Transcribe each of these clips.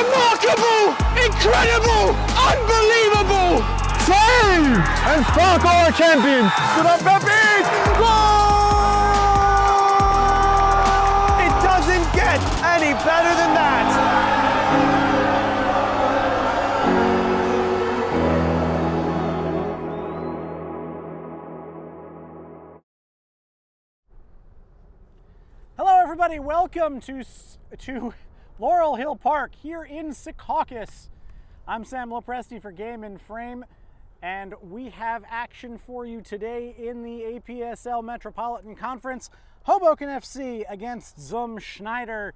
Remarkable! Incredible! Unbelievable! Save! And Spark are champions! Good up, Pepe! Goal! It doesn't get any better than that! Hello everybody, welcome to Laurel Hill Park here in Secaucus. I'm Sam Lopresti for Game in Frame, and we have action for you today in the APSL Metropolitan Conference. Hoboken FC against Schneider.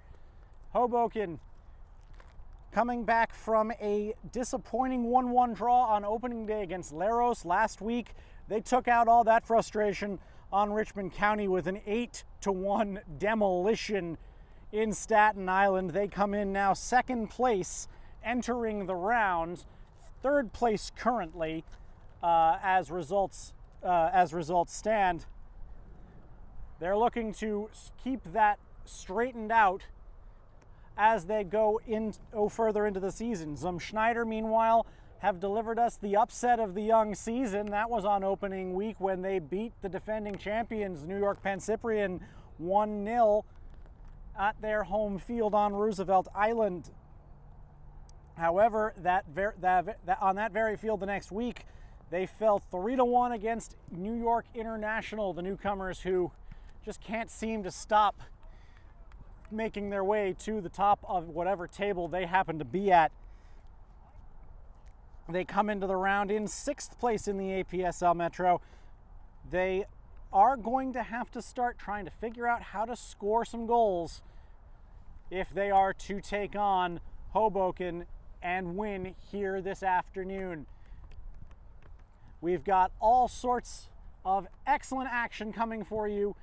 Hoboken coming back from a disappointing 1-1 draw on opening day against Leros last week. They took out all that frustration on Richmond County with an 8-1 demolition in Staten Island. They come in now second place entering the round, third place currently as results stand. They're looking to keep that straightened out as they go further into the season. Schneider, meanwhile, have delivered us the upset of the young season. That was on opening week when they beat the defending champions, New York Penn Cyprian, 1-0 at their home field on Roosevelt Island. However, on that very field the next week, they fell 3-1 against New York International, the newcomers who just can't seem to stop making their way to the top of whatever table they happen to be at. They come into the round in 6th place in the APSL Metro. They are going to have to start trying to figure out how to score some goals if they are to take on Hoboken and win here this afternoon. We've got all sorts of excellent action coming for you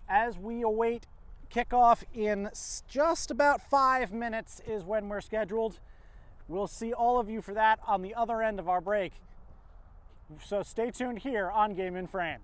as we await kickoff in just about 5 minutes is when we're scheduled. We'll see all of you for that on the other end of our break. So stay tuned here on Game in Frame.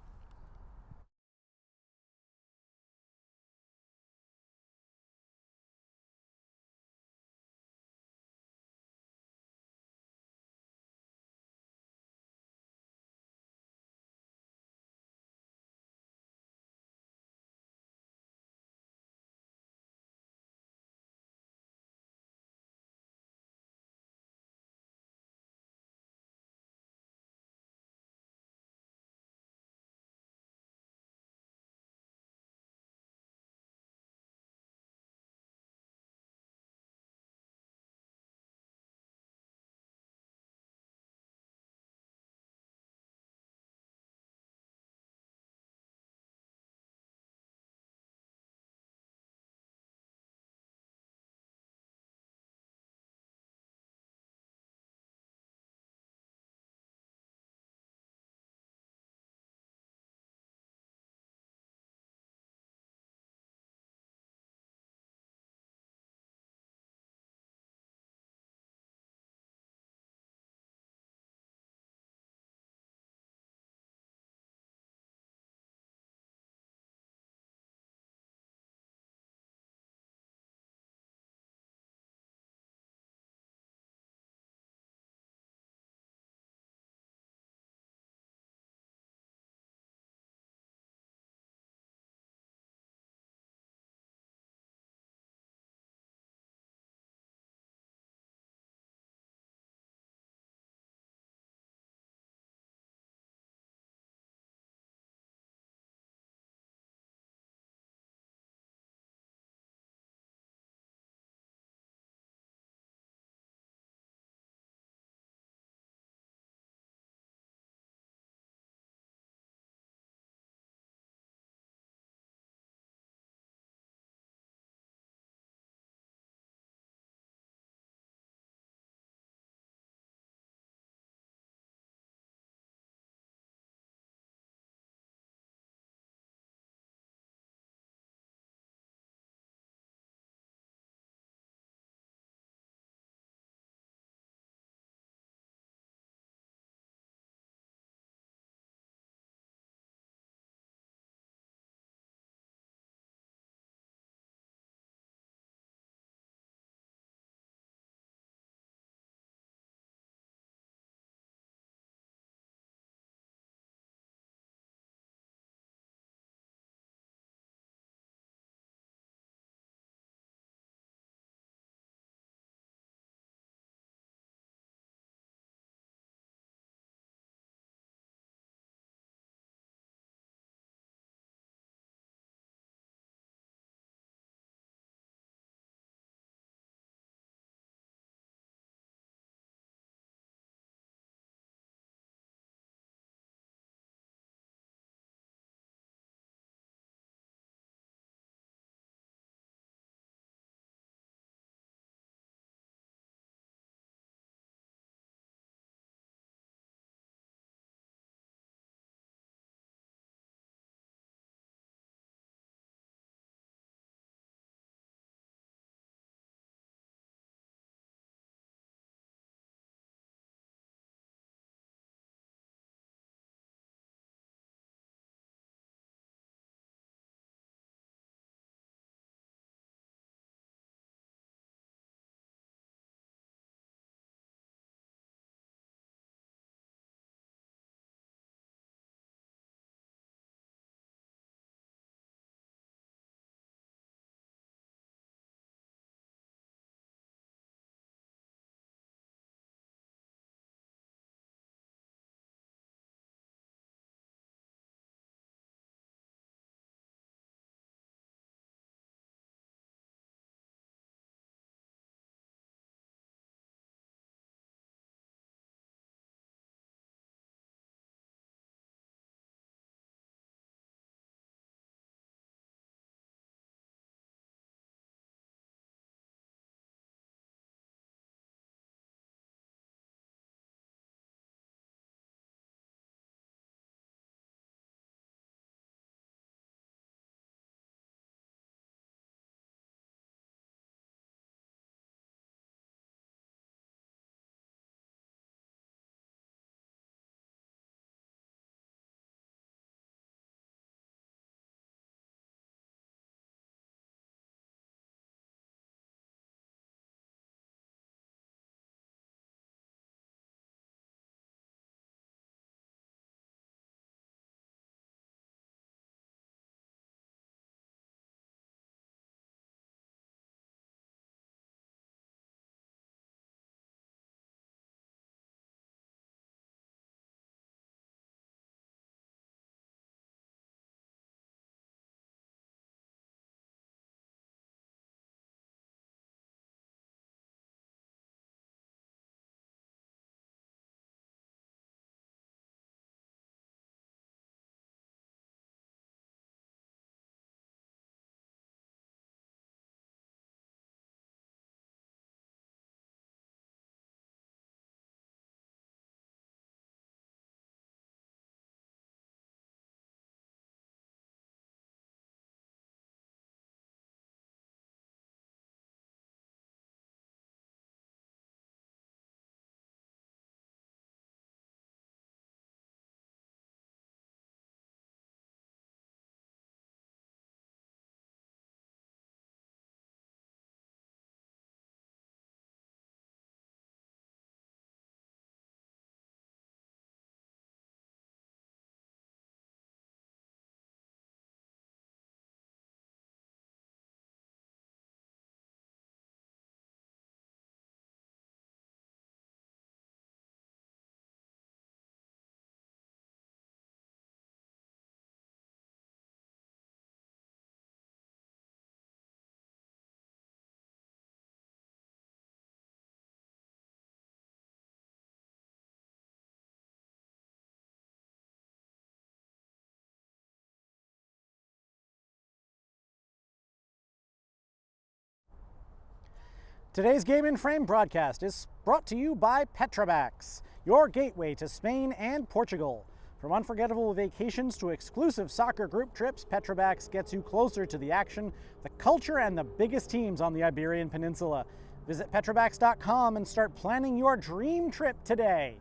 Today's Game in Frame broadcast is brought to you by Petrobax, your gateway to Spain and Portugal. From unforgettable vacations to exclusive soccer group trips, Petrobax gets you closer to the action, the culture, and the biggest teams on the Iberian Peninsula. Visit petrobax.com and start planning your dream trip today.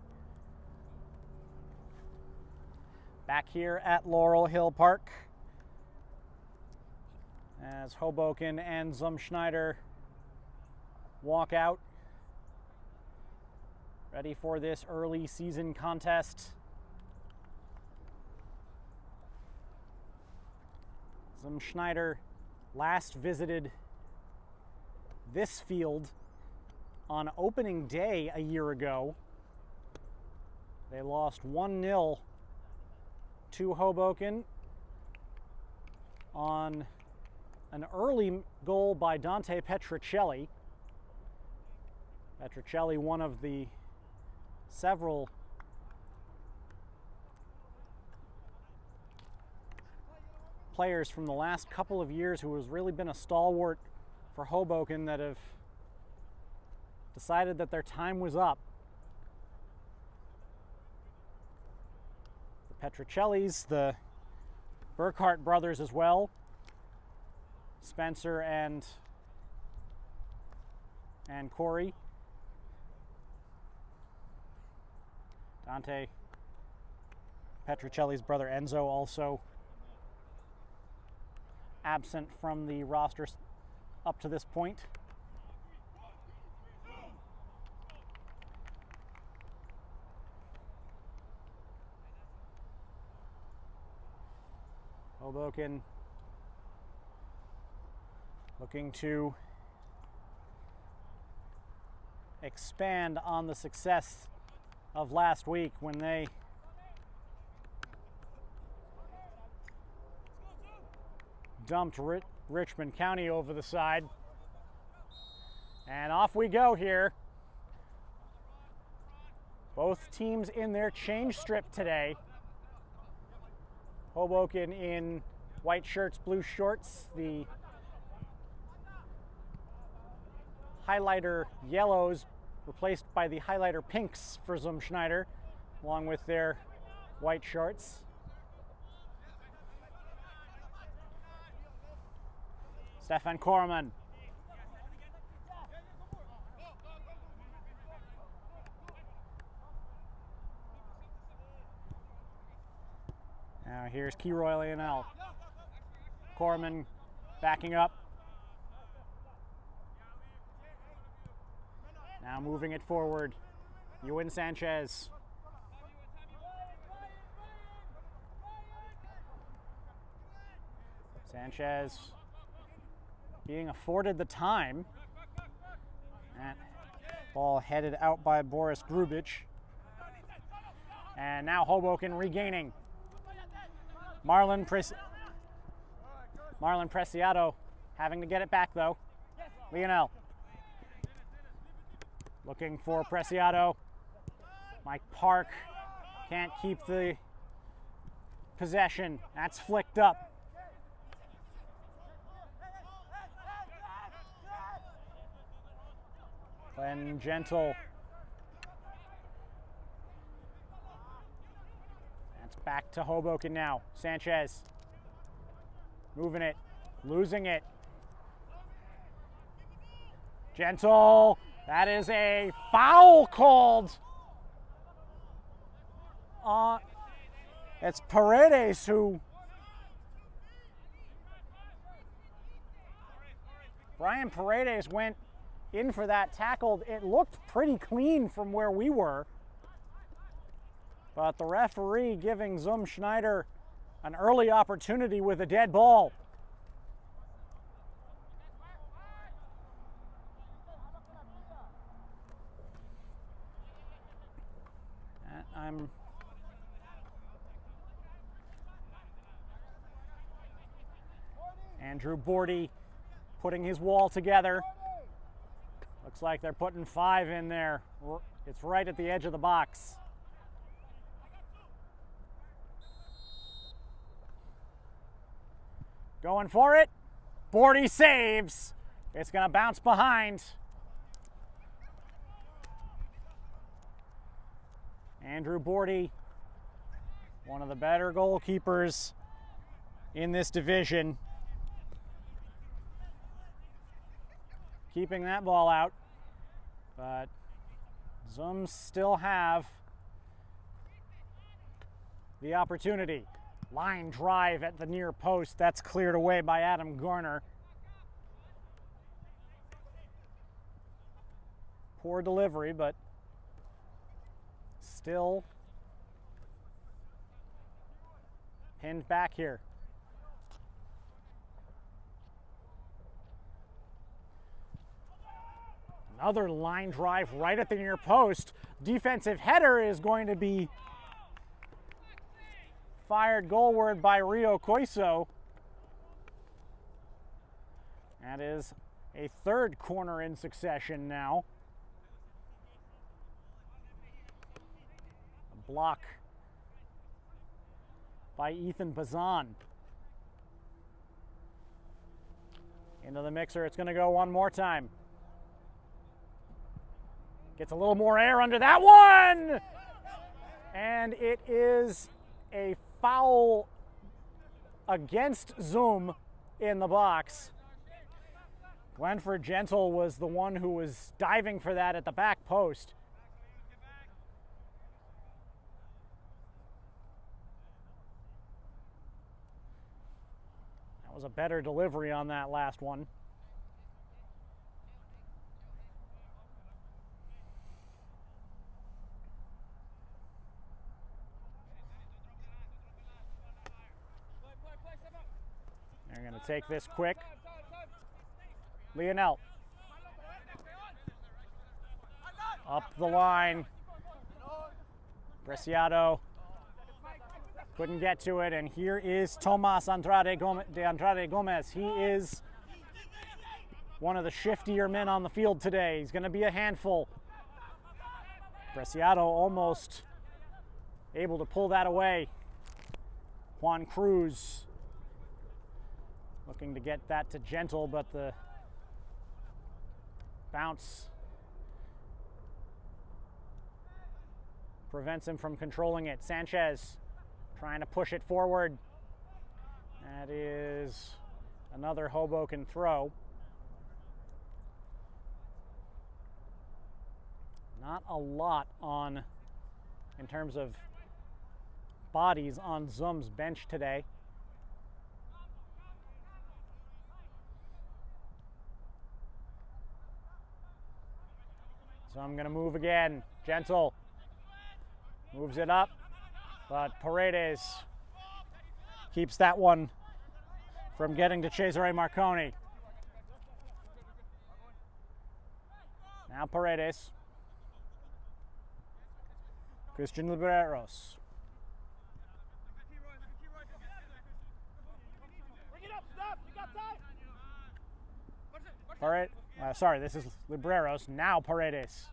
Back here at Laurel Hill Park, as Hoboken and Schneider walk out, ready for this early season contest. Schneider last visited this field on opening day a year ago. They lost 1-0 to Hoboken on an early goal by Dante Petrocelli. Petrocelli, one of the several players from the last couple of years who has really been a stalwart for Hoboken that have decided that their time was up. The Petrocellis, the Burkhart brothers as well, Spencer and Corey. Dante Petrocelli's brother Enzo also absent from the roster up to this point. Hoboken looking to expand on the success of last week when they dumped Richmond County over the side. And off we go here. Both teams in their change strip today. Hoboken in white shirts, blue shorts. The highlighter yellows replaced by the highlighter pinks for Schneider, along with their white shorts. Stefan Korman. Now here's Keroy Lionel. Korman backing up. Now moving it forward. Ewan Sanchez. Sanchez being afforded the time. That ball headed out by Boris Grubic. And now Hoboken regaining. Marlon Preciado having to get it back though. Lionel. Looking for Preciado. Mike Park can't keep the possession. That's flicked up. Glenn Gentle. That's back to Hoboken now. Sanchez. Moving it. Losing it. Gentle. That is a foul called. It's Paredes who. Brian Paredes went in for that tackle. It looked pretty clean from where we were. But the referee giving Schneider an early opportunity with a dead ball. Andrew Bordy putting his wall together. Looks like they're putting 5 in there. It's right at the edge of the box. Going for it. Bordy saves. It's going to bounce behind. Andrew Bordy, one of the better goalkeepers in this division, keeping that ball out, but Zums still have the opportunity. Line drive at the near post, that's cleared away by Adam Garner. Poor delivery, but still pinned back here. Another line drive right at the near post. Defensive header is going to be fired goalward by Rio Coiso. That is a third corner in succession now. A block by Ethan Bazan. Into the mixer, it's going to go one more time. Gets a little more air under that one! And it is a foul against Zoom in the box. Glenford Gentle was the one who was diving for that at the back post. That was a better delivery on that last one. They're going to take this quick. Lionel. Up the line. Preciado couldn't get to it, and here is Tomas Andrade Gomez. He is one of the shiftier men on the field today. He's going to be a handful. Preciado almost able to pull that away. Juan Cruz looking to get that to Gentle, but the bounce prevents him from controlling it. Sanchez trying to push it forward. That is another Hoboken throw. Not a lot on, in terms of bodies on Zoom's bench today. So I'm going to move again. Gentle moves it up, but Paredes keeps that one from getting to Cesare Marconi. Now Paredes. Christian Libreros. Sorry, this is Libreros. Now Paredes.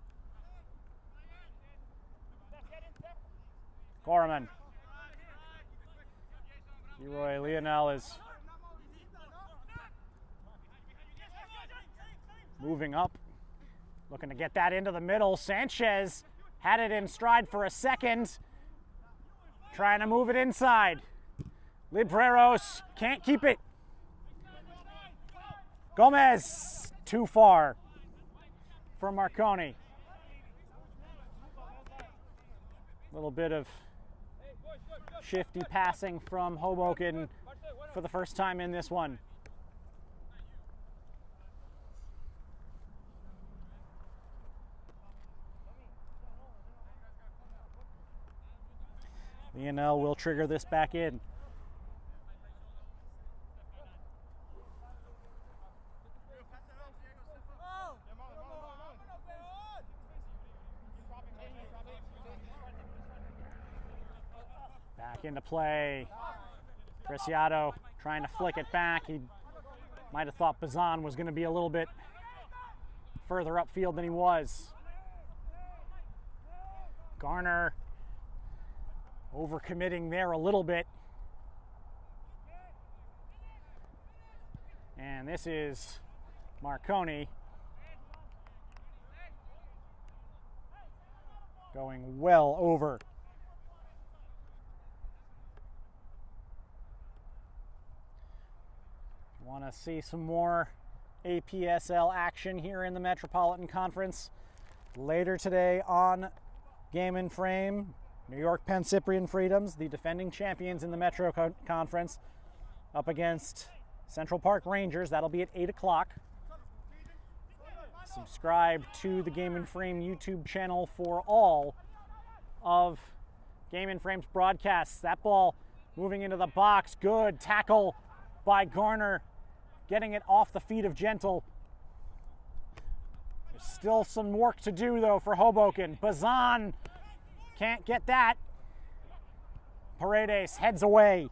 Gorman. Leroy Lionel is moving up, looking to get that into the middle. Sanchez had it in stride for a second, trying to move it inside. Libreros can't keep it. Gomez, too far for Marconi. A little bit of shifty passing from Hoboken for the first time in this one. Lionel will trigger this back in. Back into play. Preciado trying to flick it back. He might have thought Bazan was going to be a little bit further upfield than he was. Garner overcommitting there a little bit. And this is Marconi. going well over. Want to see some more APSL action here in the Metropolitan Conference later today on Game and Frame. New York Penn Cyprian Freedoms, the defending champions in the Metro Conference, up against Central Park Rangers. That'll be at 8 o'clock. Subscribe to the Game and Frame YouTube channel for all of Game and Frame's broadcasts. That ball moving into the box. Good tackle by Garner, getting it off the feet of Gentle. There's still some work to do, though, for Hoboken. Bazan can't get that. Paredes heads away.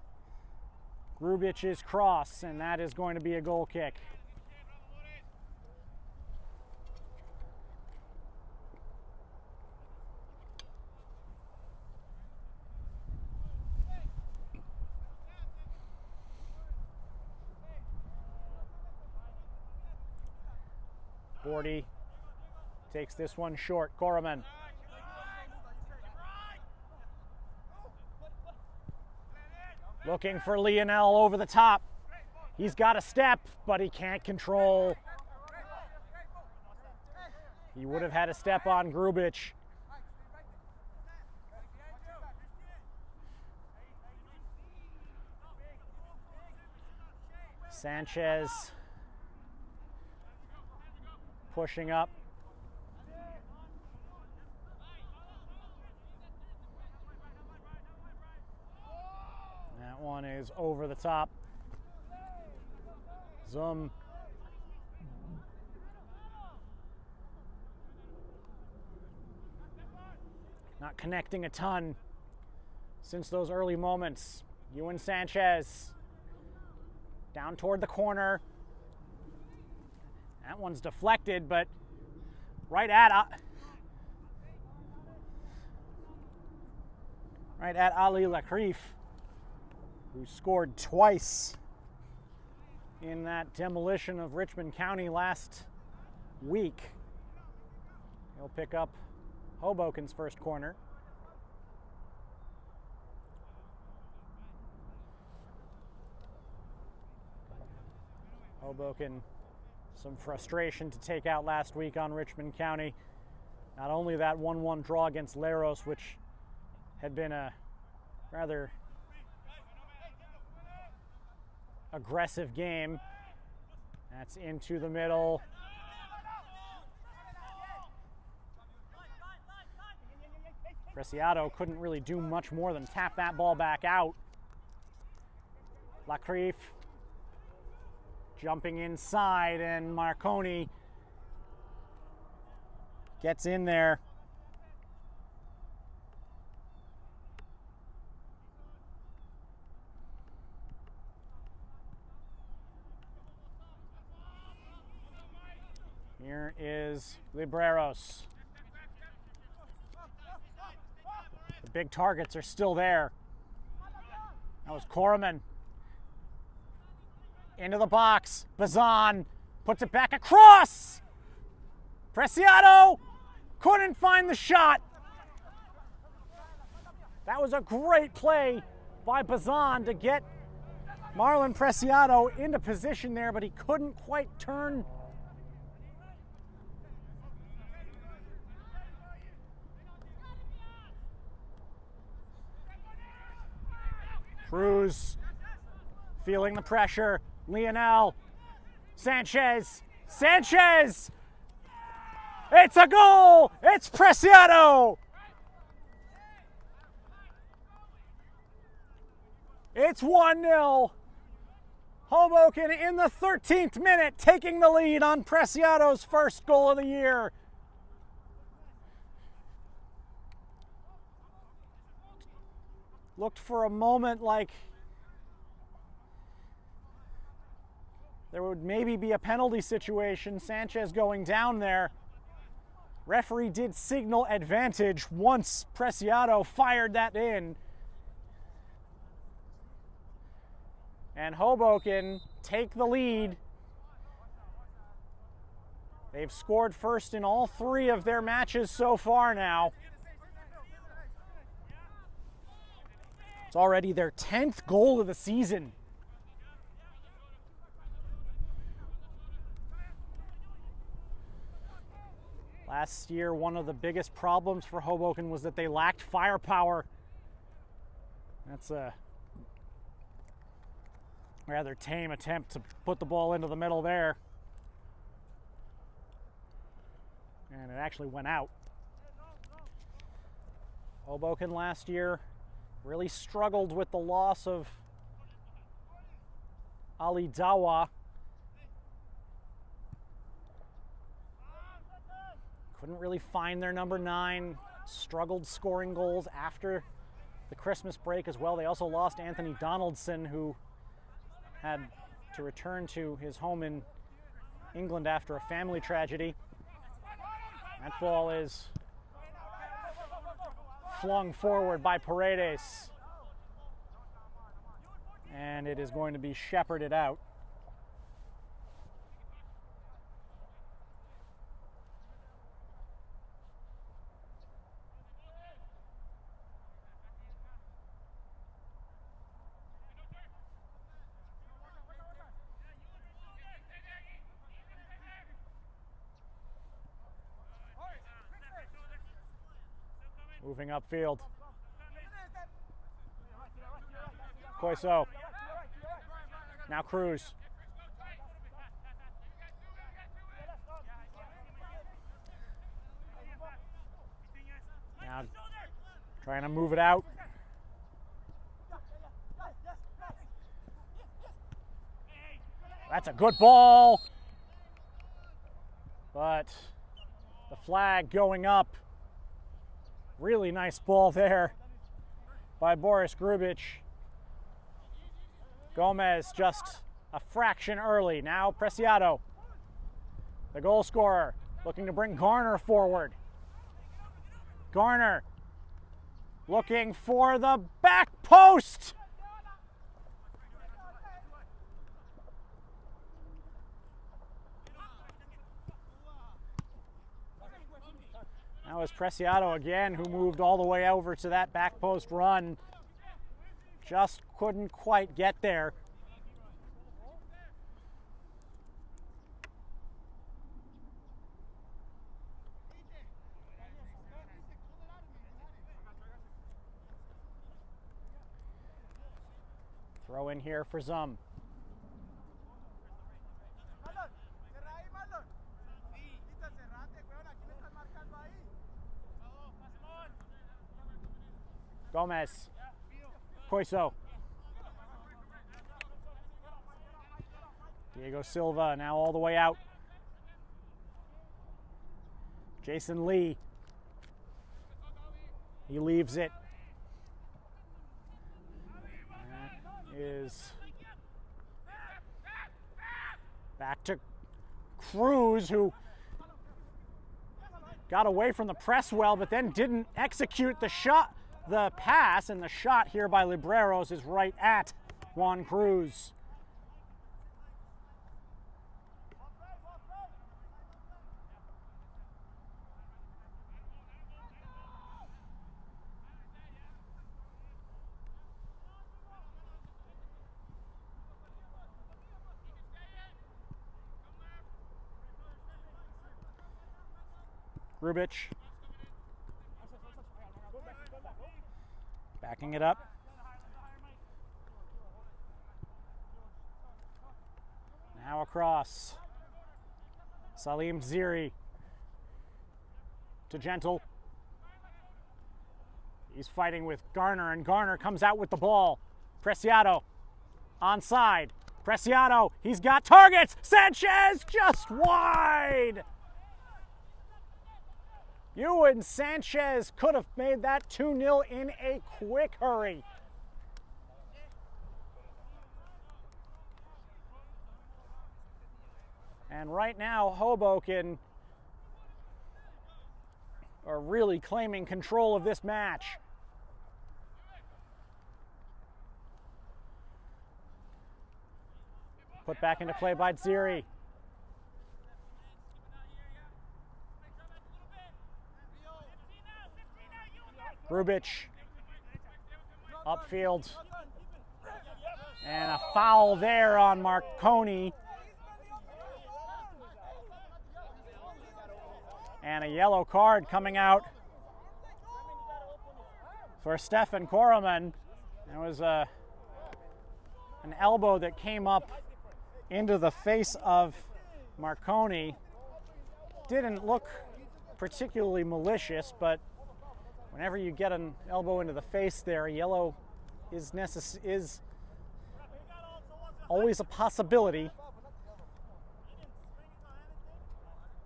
Grubich's cross, and that is going to be a goal kick. Bordy takes this one short. Koroman. Looking for Lionel over the top. He's got a step, but he can't control. He would have had a step on Grubich. Sanchez pushing up. That one is over the top. Zoom. Not connecting a ton since those early moments. Ewan Sanchez down toward the corner. That one's deflected, but right at Ali Lakrif, who scored twice in that demolition of Richmond County last week. He'll pick up Hoboken's first corner. Hoboken, some frustration to take out last week on Richmond County. Not only that 1-1 draw against Leros, which had been a rather aggressive game. That's into the middle. Preciado couldn't really do much more than tap that ball back out. Lakrif jumping inside, and Marconi gets in there. Here is Libreros. The big targets are still there. That was Koroman. Into the box. Bazan puts it back across. Preciado couldn't find the shot. That was a great play by Bazan to get Marlon Preciado into position there, but he couldn't quite turn. Cruz feeling the pressure. Lionel. Sanchez. Sanchez! It's a goal! It's Preciado! It's 1-0. Hoboken in the 13th minute taking the lead on Preciado's first goal of the year. Looked for a moment like there would maybe be a penalty situation. Sanchez going down there. Referee did signal advantage once Preciado fired that in. And Hoboken take the lead. They've scored first in all three of their matches so far now. It's already their 10th goal of the season. Last year, one of the biggest problems for Hoboken was that they lacked firepower. That's a rather tame attempt to put the ball into the middle there. And it actually went out. Hoboken last year really struggled with the loss of Ali Dawa. Couldn't really find their number 9, struggled scoring goals after the Christmas break as well. They also lost Anthony Donaldson, who had to return to his home in England after a family tragedy. That ball is flung forward by Paredes. And it is going to be shepherded out. Moving upfield. Koiso. Now Cruz. Now trying to move it out. That's a good ball. But the flag going up. Really nice ball there by Boris Grubic. Gomez just a fraction early. Now Preciado, the goal scorer, looking to bring Garner forward. Garner looking for the back post. That was Preciado again, who moved all the way over to that back post run. Just couldn't quite get there. Throw in here for Zum. Gomez. Koiso. Diego Silva now all the way out. Jason Lee. He leaves it. That is back to Cruz, who got away from the press well, but then didn't execute the shot. The pass, and the shot here by Libreros is right at Juan Cruz. Grubic. Backing it up. Now across. Salim Ziri to Gentle. He's fighting with Garner, and Garner comes out with the ball. Preciado onside. Preciado, he's got targets. Sanchez just wide. Ewan Sanchez could have made that 2-0 in a quick hurry. And right now, Hoboken are really claiming control of this match. Put back into play by Ziri. Grubic. Upfield. And a foul there on Marconi. And a yellow card coming out for Stefan Koreman. It was an elbow that came up into the face of Marconi. Didn't look particularly malicious, but whenever you get an elbow into the face there, yellow is always a possibility.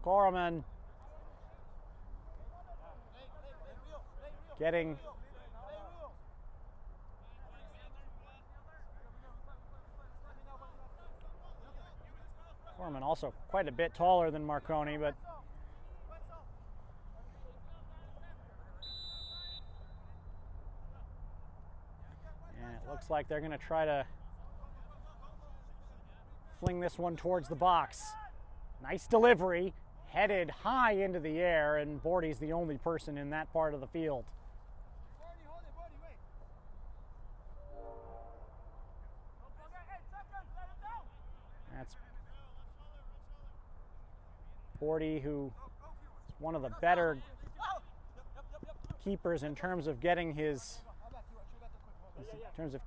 Koreman getting Koreman also quite a bit taller than Marconi, but and it looks like they're going to try to fling this one towards the box. Nice delivery, headed high into the air, and Bordy's the only person in that part of the field. That's Bordy, who is one of the better keepers in terms of getting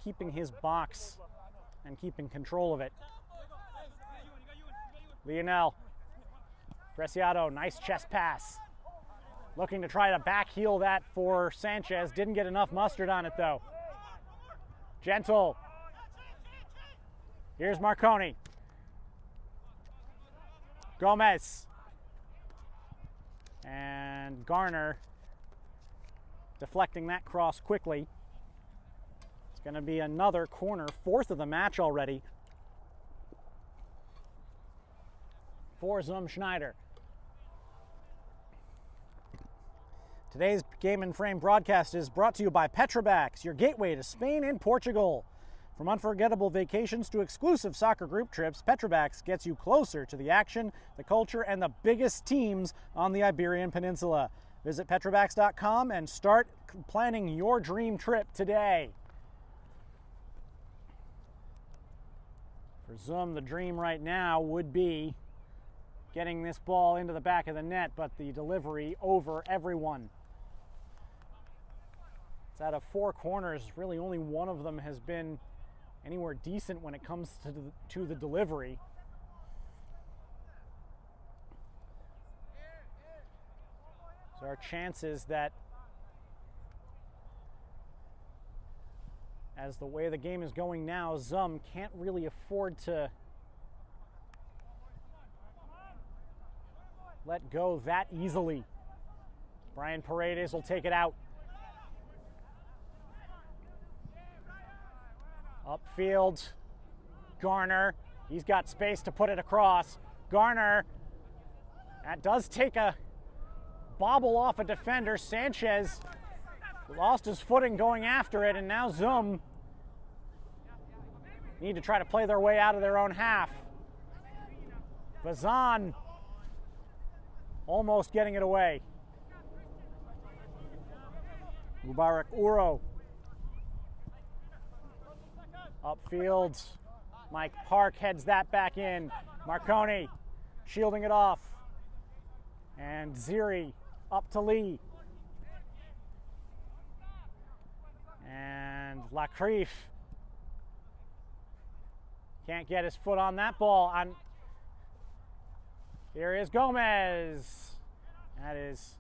keeping his box and keeping control of it. Lionel Preciado, nice chest pass. Looking to try to back heel that for Sanchez. Didn't get enough mustard on it though. Gentle. Here's Marconi. Gomez. And Garner deflecting that cross quickly. It's going to be another corner, fourth of the match already for Schneider. Today's Game and Frame broadcast is brought to you by Petrobax, your gateway to Spain and Portugal. From unforgettable vacations to exclusive soccer group trips, Petrobax gets you closer to the action, the culture, and the biggest teams on the Iberian Peninsula. Visit Petrobax.com and start planning your dream trip today. For Zum, the dream right now would be getting this ball into the back of the net, but the delivery over everyone. It's out of 4 corners, really only one of them has been anywhere decent when it comes to the delivery. So our chances that, as the way the game is going now, Zum can't really afford to let go that easily. Brian Paredes will take it out. Upfield, Garner. He's got space to put it across. Garner, that does take a bobble off a defender. Sanchez lost his footing going after it, and now Zum need to try to play their way out of their own half. Bazan almost getting it away. Mubarak Uro. Upfield, Mike Park heads that back in. Marconi shielding it off. And Ziri up to Lee. And Lacrief can't get his foot on that ball. Here is Gomez. That is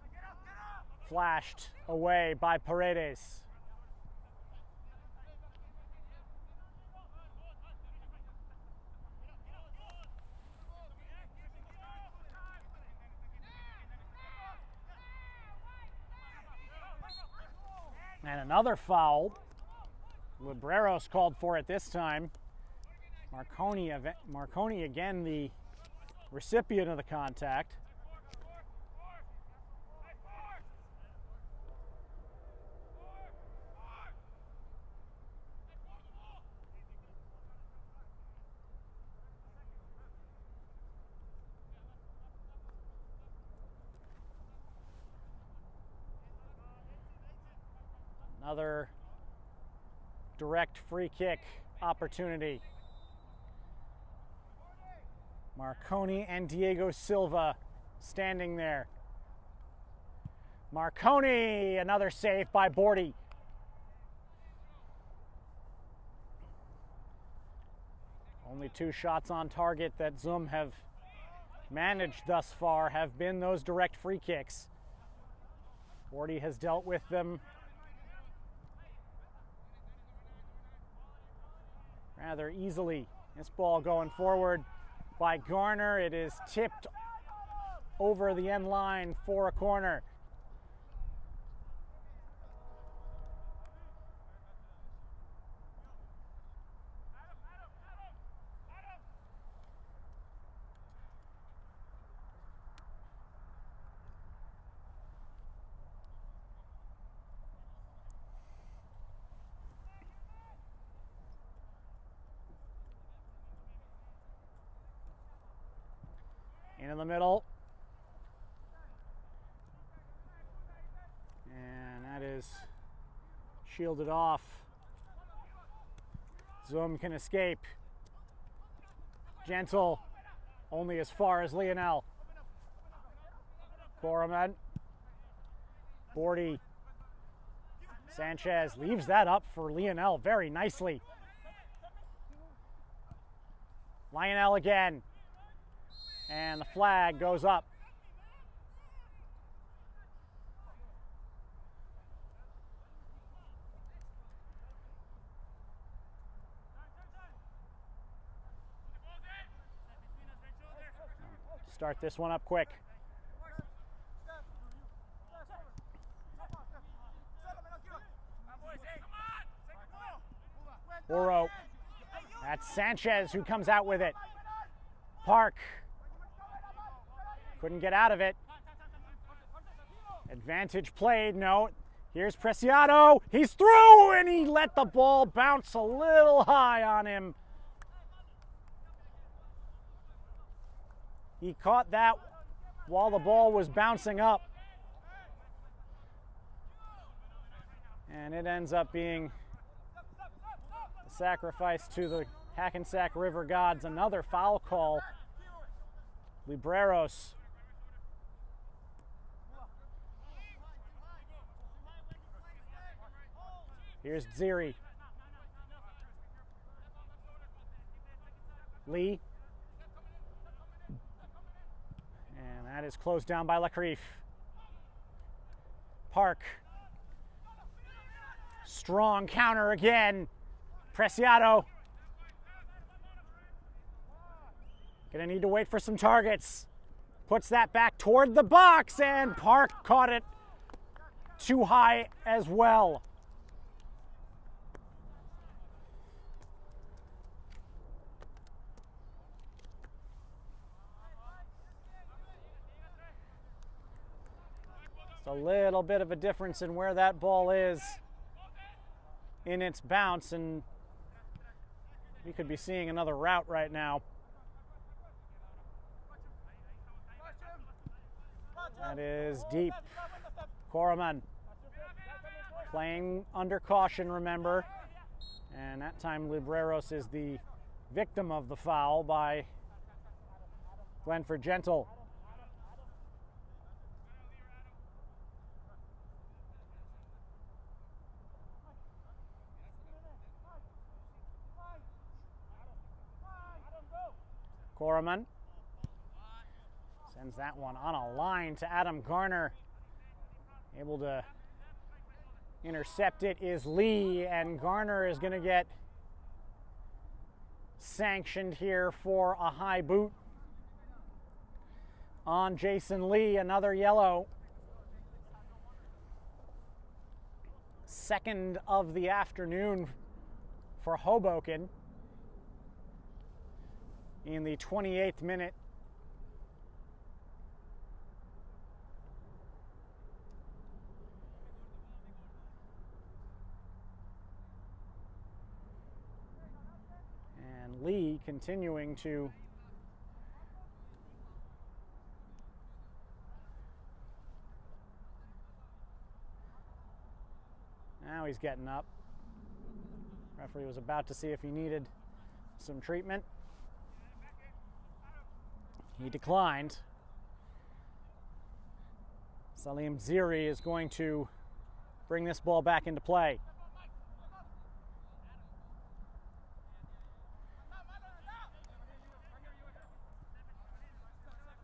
flashed away by Paredes. And another foul. Libreros called for it this time. Marconi again the recipient of the contact. Another direct free kick opportunity. Marconi and Diego Silva standing there. Marconi, another save by Bordy. Only 2 shots on target that Zum have managed thus far have been those direct free kicks. Bordy has dealt with them rather easily. This ball going forward by Garner. It is tipped over the end line for a corner. In the middle. And that is shielded off. Zum can escape. Gentle, only as far as Lionel. Koreman. Bordy. Sanchez leaves that up for Lionel very nicely. Lionel again. And the flag goes up. Start this one up quick. Oro. That's Sanchez who comes out with it. Park. Couldn't get out of it. Advantage played, no. Here's Preciado. He's through, and he let the ball bounce a little high on him. He caught that while the ball was bouncing up. And it ends up being a sacrifice to the Hackensack River Gods. Another foul call. Libreros. Here's Ziri. Lee. And that is closed down by Lacrief. Park. Strong counter again. Preciado. Gonna need to wait for some targets. Puts that back toward the box, and Park caught it too high as well. It's a little bit of a difference in where that ball is in its bounce, and we could be seeing another route right now. That is deep. Koreman playing under caution, remember. And that time Libreros is the victim of the foul by Glenford Gentle. Koreman sends that one on a line to Adam Garner. Able to intercept it is Lee, and Garner is going to get sanctioned here for a high boot on Jason Lee. Another yellow. Second of the afternoon for Hoboken in the 28th minute. And Lee continuing to now he's getting up. Referee was about to see if he needed some treatment. He declined. Salim Ziri is going to bring this ball back into play.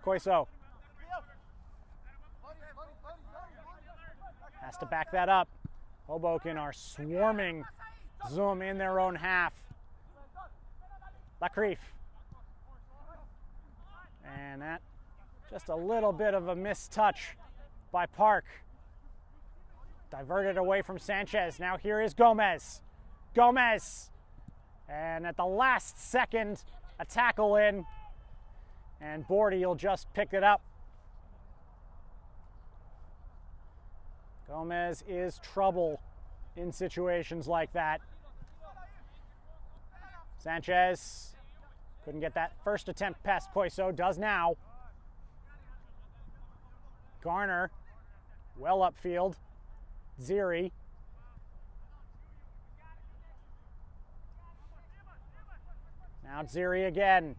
Koiso has to back that up. Hoboken are swarming Zoom in their own half. Lacreef. And that just a little bit of a mistouch by Park. Diverted away from Sanchez. Now here is Gomez. Gomez. And at the last second, a tackle in. And Bordy will just pick it up. Gomez is trouble in situations like that. Sanchez couldn't get that first attempt past Koiso, does now. Garner, well upfield. Ziri. Now Ziri again.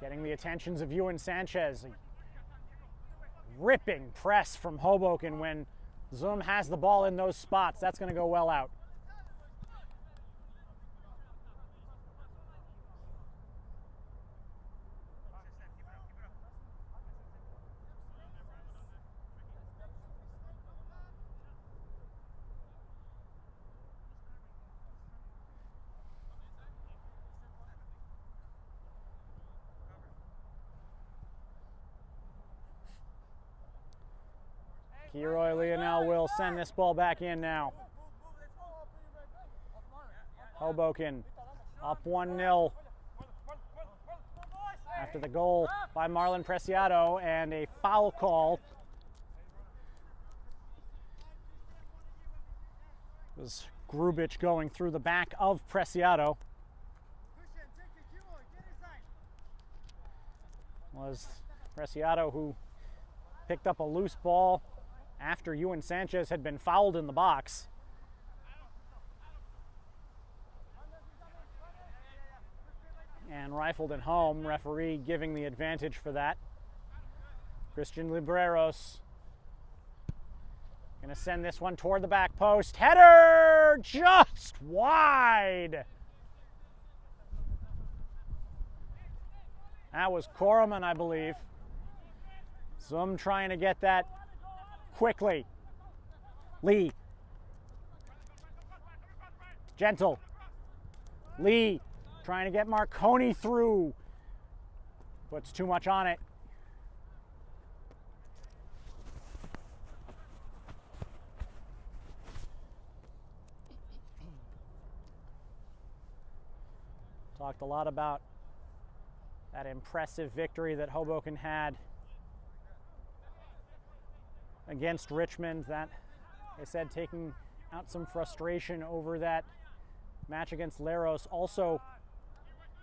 Getting the attentions of Ewan Sanchez. Ripping press from Hoboken when Zoom has the ball in those spots. That's going to go well out. Leroy Lionel will send this ball back in now. Hoboken up 1-0 after the goal by Marlon Preciado and a foul call. It was Grubich going through the back of Preciado. Was Preciado who picked up a loose ball after Ewan Sanchez had been fouled in the box. And rifled it home, referee giving the advantage for that. Christian Libreros gonna send this one toward the back post. Header just wide. That was Koreman, I believe. Zoom trying to get that quickly. Lee. Gentle. Lee trying to get Marconi through. Puts too much on it. Talked a lot about that impressive victory that Hoboken had against Richmond. That, they said, taking out some frustration over that match against Leros. Also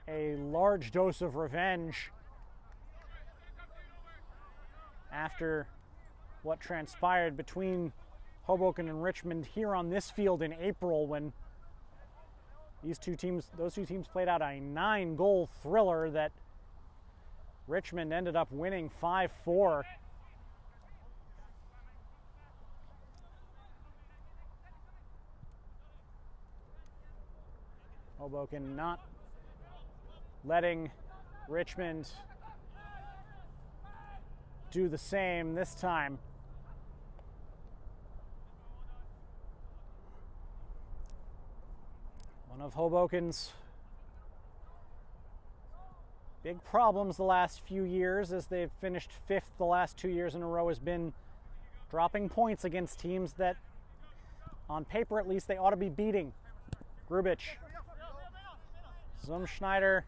a large dose of revenge after what transpired between Hoboken and Richmond here on this field in April, when those two teams played out a 9-goal thriller that Richmond ended up winning 5-4. Hoboken not letting Richmond do the same this time. One of Hoboken's big problems the last few years, as they've finished 5th the last 2 years in a row, has been dropping points against teams that, on paper at least, they ought to be beating. Grubich. Schneider,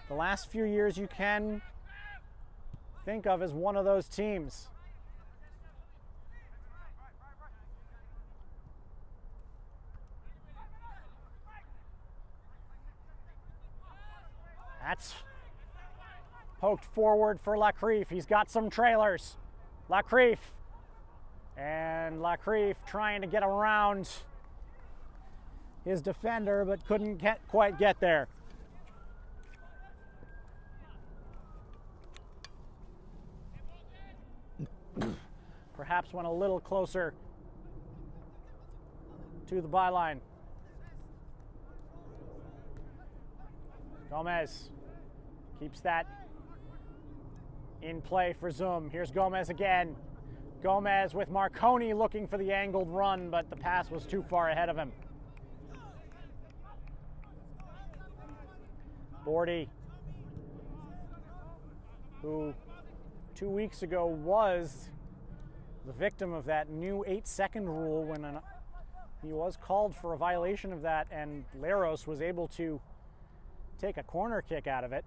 the last few years you can think of as one of those teams. That's poked forward for Lacreef. He's got some trailers. Lacreef. And Lacreef trying to get around his defender, but couldn't quite get there. Perhaps went a little closer to the byline. Gomez keeps that in play for Zoom. Here's Gomez again. Gomez with Marconi looking for the angled run, but the pass was too far ahead of him. Bordy, who 2 weeks ago was the victim of that new 8-second rule when he was called for a violation of that, and Leros was able to take a corner kick out of it.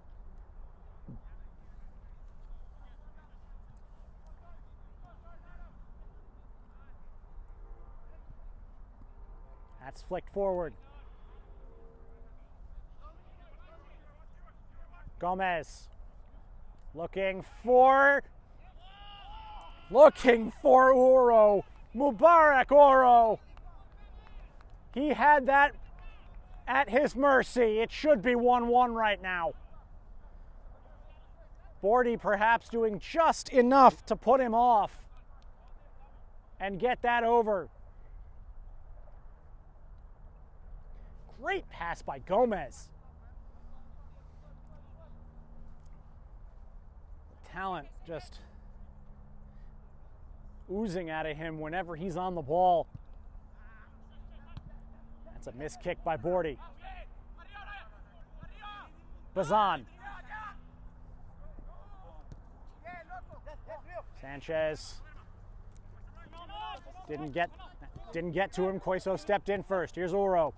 That's flicked forward. Gomez looking for Uro. Mubarak Uro. He had that at his mercy. It should be 1-1 right now. Bordy perhaps doing just enough to put him off and get that over. Great pass by Gomez. Talent just oozing out of him whenever he's on the ball. That's a missed kick by Bordy. Bazan. Sanchez didn't get to him. Koiso stepped in first. Here's Uro.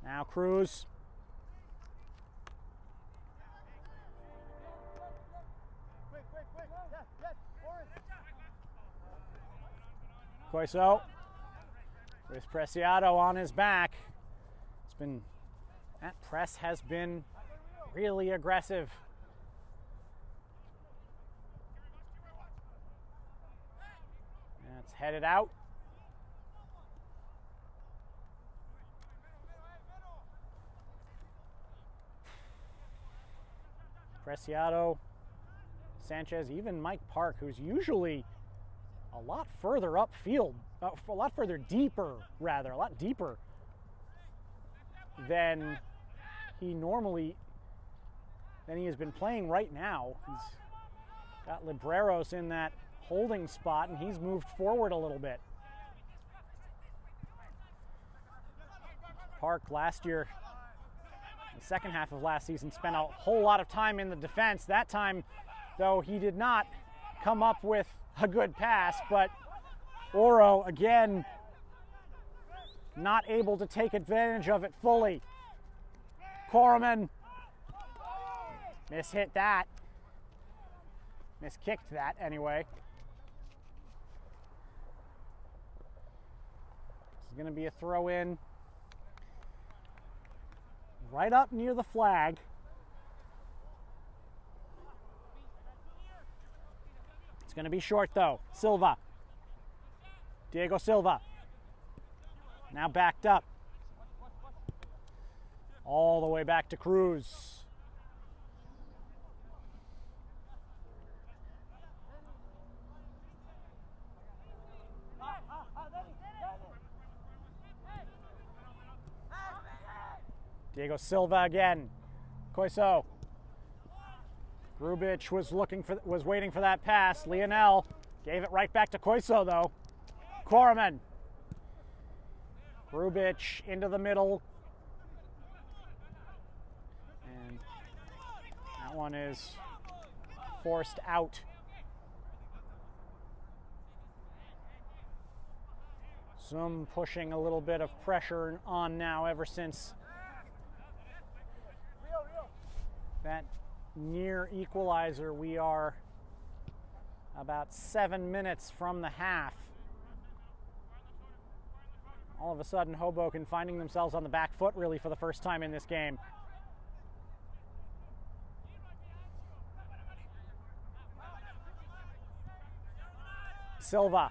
Now Cruz. Koiso with Preciado on his back. That press has been really aggressive. And it's headed out. Preciado, Sanchez, even Mike Park, who's usually a lot further upfield, a lot deeper than he has been playing right now. He's got Libreros in that holding spot, and he's moved forward a little bit. Park last year, the second half of last season, spent a whole lot of time in the defense. That time, though, he did not come up with a good pass, but Uro, again, not able to take advantage of it fully. Koreman mishit that. Miskicked that, anyway. This is going to be a throw-in right up near the flag. It's going to be short, though. Silva. Diego Silva. Now backed up. All the way back to Cruz. Diego Silva again. Koiso. Grubic was waiting for that pass. Lionel gave it right back to Koiso, though. Koreman. Grubic into the middle. And that one is forced out. Zoom pushing a little bit of pressure on now ever since that near equalizer. We are about 7 minutes from the half. All of a sudden, Hoboken finding themselves on the back foot really for the first time in this game. Silva.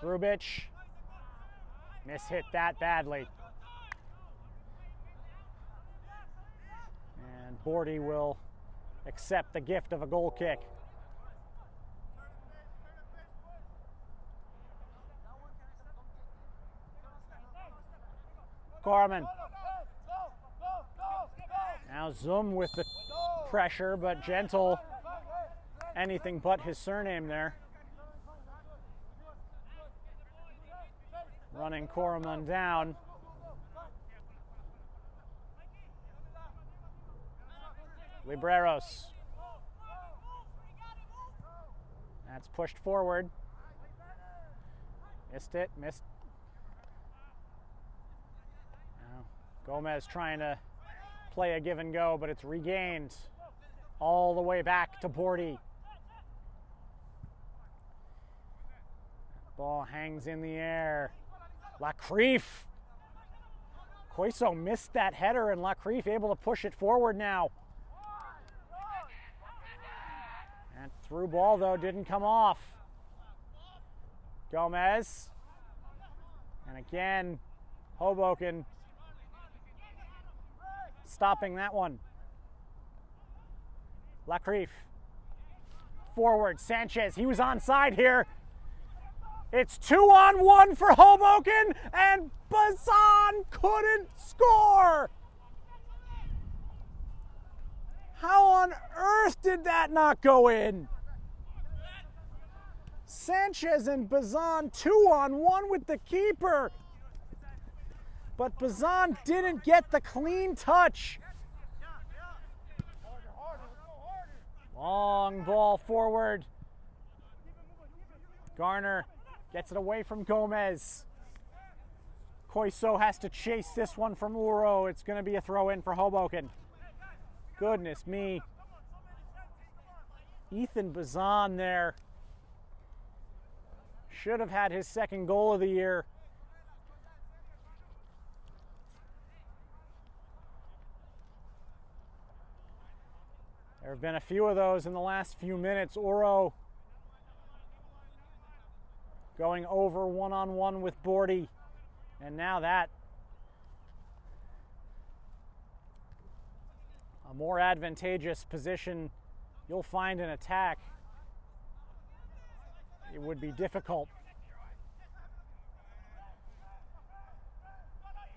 Rubich. Mishit that badly. And Bordy will accept the gift of a goal kick. Gorman. Now Zoom with the pressure, but gentle. Anything but his surname there. Running Koreman down. Libreros. That's pushed forward. Missed it, missed. Now Gomez trying to play a give and go, but it's regained all the way back to Bordy. Ball hangs in the air. Lacrief. Koiso missed that header, and Lacrief able to push it forward now. And through ball, though, didn't come off. Gomez. And again, Hoboken stopping that one. Lacrief. Forward, Sanchez. He was onside here. It's 2-on-1 for Hoboken, and Bazan couldn't score. How on earth did that not go in? Sanchez and Bazan 2-on-1 with the keeper. But Bazan didn't get the clean touch. Long ball forward. Garner gets it away from Gomez. Koiso has to chase this one from Uro. It's going to be a throw in for Hoboken. Goodness me. Ethan Bazan there. Should have had his second goal of the year. There have been a few of those in the last few minutes. Uro going over one-on-one with Bordy. And now that a more advantageous position you'll find in attack. It would be difficult.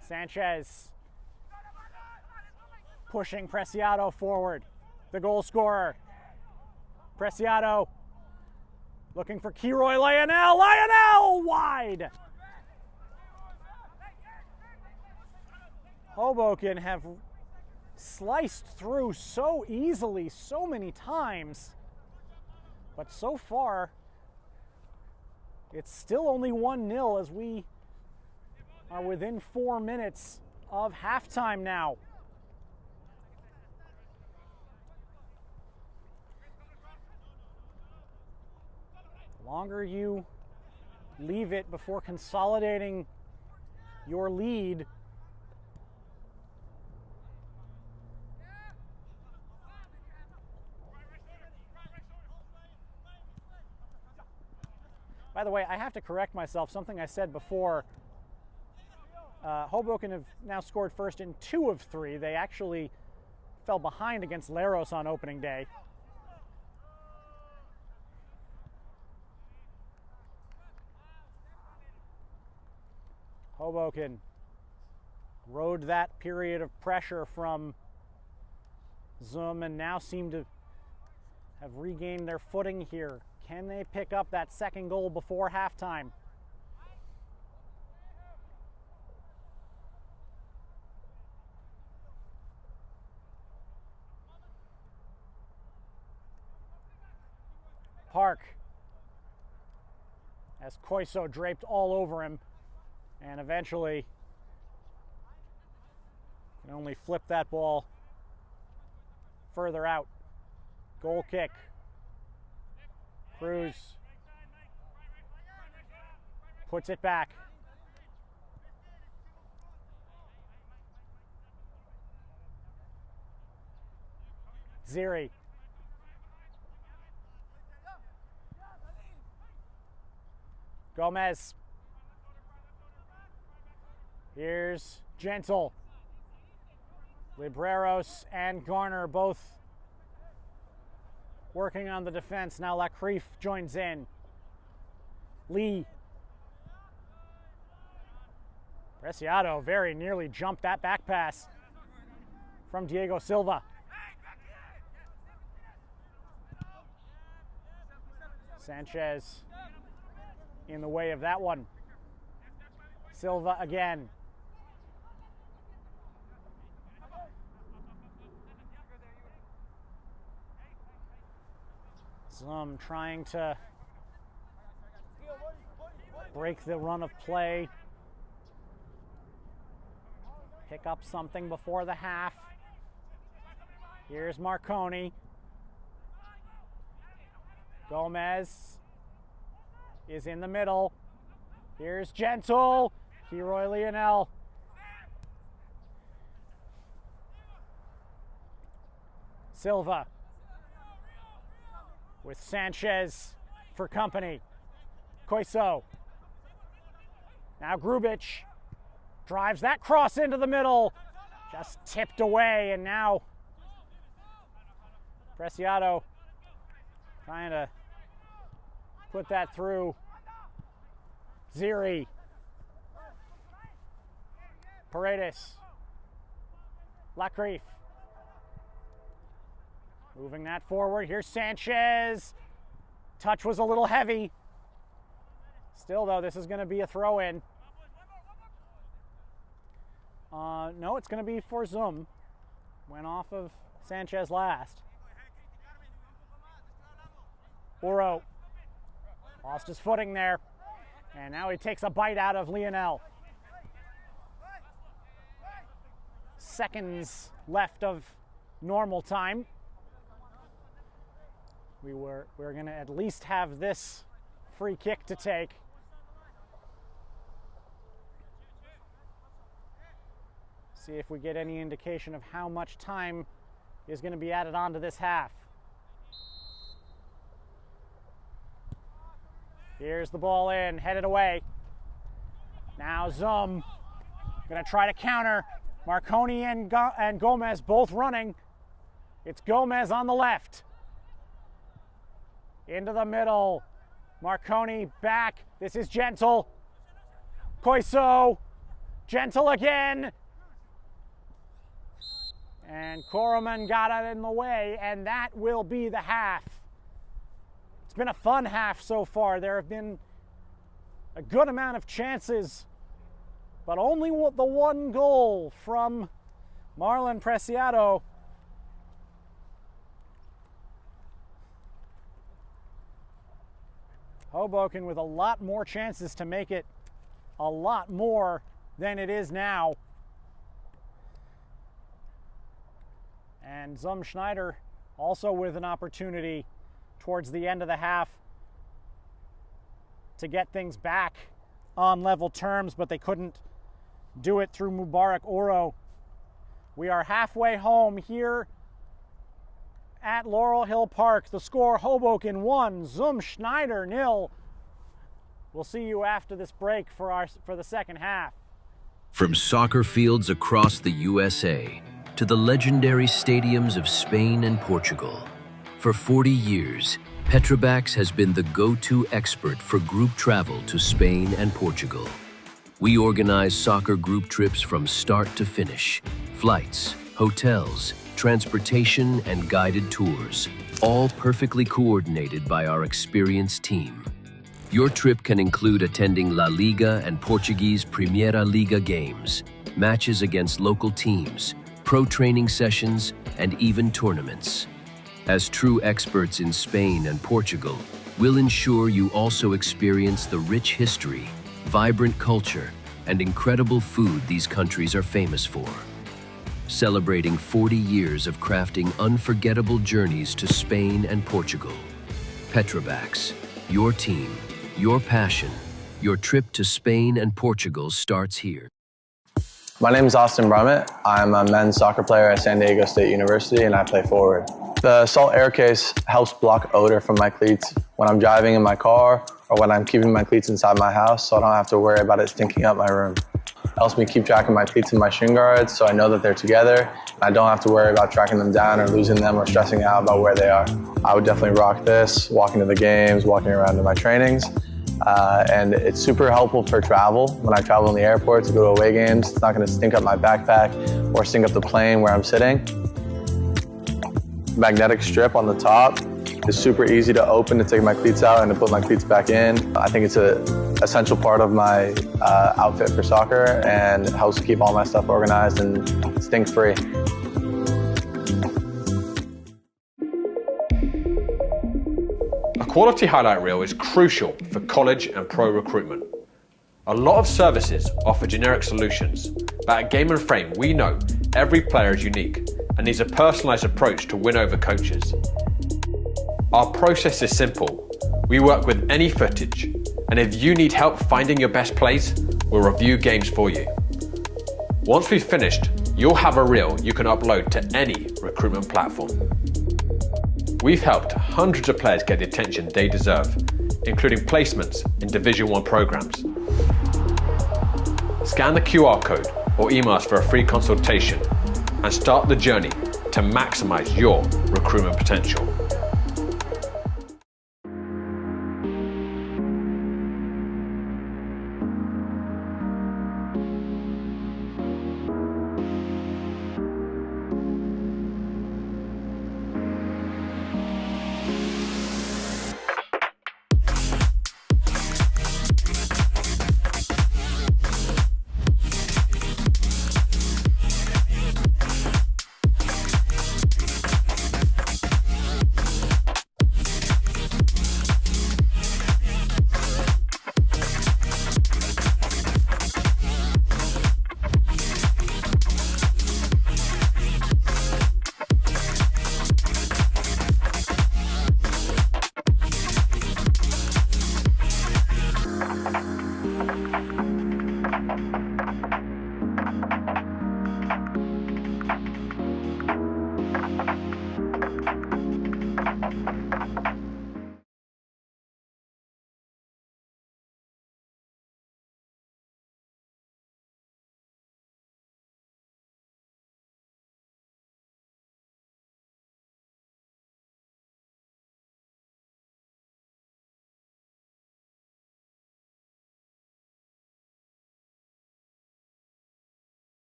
Sanchez pushing Preciado forward. The goal scorer. Preciado looking for Kiroy Lionel. Lionel wide. Hoboken have sliced through so easily so many times, but so far it's still only 1-0 as we are within 4 minutes of halftime now. The longer you leave it before consolidating your lead, by the way, I have to correct myself, something I said before. Hoboken have now scored first in 2 of 3. They actually fell behind against Leros on opening day. Hoboken rode that period of pressure from Zoom and now seem to have regained their footing here. Can they pick up that second goal before halftime? Park, as Koiso draped all over him, and eventually can only flip that ball further out. Goal kick. Cruz puts it back. Ziri Gomez. Here's Gentle. Libreros and Garner both working on the defense. Now Lacreef joins in. Lee. Preciado very nearly jumped that back pass from Diego Silva. Sanchez in the way of that one. Silva again. Zum trying to break the run of play. Pick up something before the half. Here's Marconi. Gomez is in the middle. Here's Gentle. Leroy Lionel. Silva with Sanchez for company. Koiso. Now Grubic drives that cross into the middle. Just tipped away, and now Preciado trying to put that through. Ziri. Paredes. Lacreef. Moving that forward. Here's Sanchez. Touch was a little heavy. Still, though, this is going to be a throw-in. No, it's going to be for Zum. Went off of Sanchez last. Oro lost his footing there. And now he takes a bite out of Lionel. Seconds left of normal time. We're going to at least have this free kick to take. See if we get any indication of how much time is going to be added on to this half. Here's the ball in, headed away. Now Zum going to try to counter. Marconi and Gomez both running. It's Gomez on the left. Into the middle. Marconi back. This is Gentle. Koiso. Gentle again. And Koroman got it in the way, and that will be the half. It's been a fun half so far. There have been a good amount of chances, but only the one goal from Marlon Preciado. Hoboken with a lot more chances to make it a lot more than it is now. And Zum Schneider also with an opportunity towards the end of the half to get things back on level terms, but they couldn't do it through Mubarak Oro. We are halfway home here at Laurel Hill Park. The score, Hoboken 1, Zum Schneider 0. We'll see you after this break for the second half. From soccer fields across the USA to the legendary stadiums of Spain and Portugal, for 40 years, Petrobax has been the go-to expert for group travel to Spain and Portugal. We organize soccer group trips from start to finish, flights, hotels, transportation, and guided tours, all perfectly coordinated by our experienced team. Your trip can include attending La Liga and Portuguese Primeira Liga games, matches against local teams, pro training sessions, and even tournaments. As true experts in Spain and Portugal, we'll ensure you also experience the rich history, vibrant culture, and incredible food these countries are famous for. Celebrating 40 years of crafting unforgettable journeys to Spain and Portugal. Petrobax, your team, your passion, your trip to Spain and Portugal starts here. My name is Austin Brummett. I'm a men's soccer player at San Diego State University, and I play forward. The salt air case helps block odor from my cleats when I'm driving in my car or when I'm keeping my cleats inside my house, so I don't have to worry about it stinking up my room. It helps me keep track of my cleats and my shin guards so I know that they're together and I don't have to worry about tracking them down or losing them or stressing out about where they are. I would definitely rock this, walking to the games, walking around to my trainings. And it's super helpful for travel. When I travel in the airport to go to away games, it's not going to stink up my backpack or stink up the plane where I'm sitting. Magnetic strip on the top is super easy to open to take my cleats out and to put my cleats back in. I think it's an essential part of my outfit for soccer and helps keep all my stuff organized and stink-free. A quality highlight reel is crucial for college and pro recruitment. A lot of services offer generic solutions, but at Game & Frame we know every player is unique and needs a personalised approach to win over coaches. Our process is simple. We work with any footage, and if you need help finding your best plays, we'll review games for you. Once we've finished, you'll have a reel you can upload to any recruitment platform. We've helped hundreds of players get the attention they deserve, including placements in Division 1 programs. Scan the QR code or email us for a free consultation and start the journey to maximize your recruitment potential.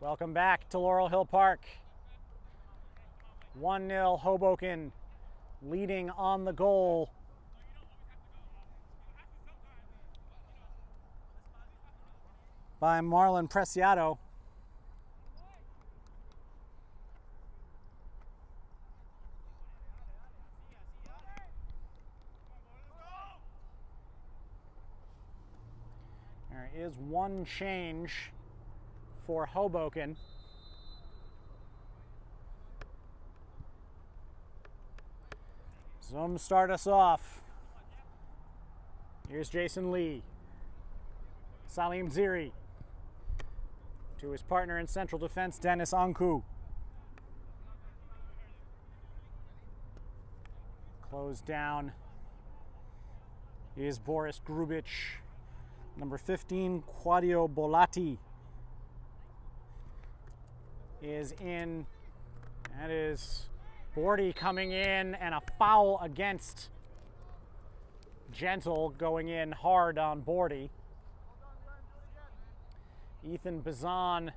Welcome back to Laurel Hill Park. 1-0 Hoboken leading on the goal. By Marlon Preciado. There is one change for Hoboken. Some start us off. Here's Jason Lee. Salim Ziri to his partner in central defense, Dennis Anku. Closed down is Boris Grubic. Number 15, Quadio Bolatti is in. That is Bordy coming in, and a foul against Gentle going in hard on Bordy. Ethan Bazan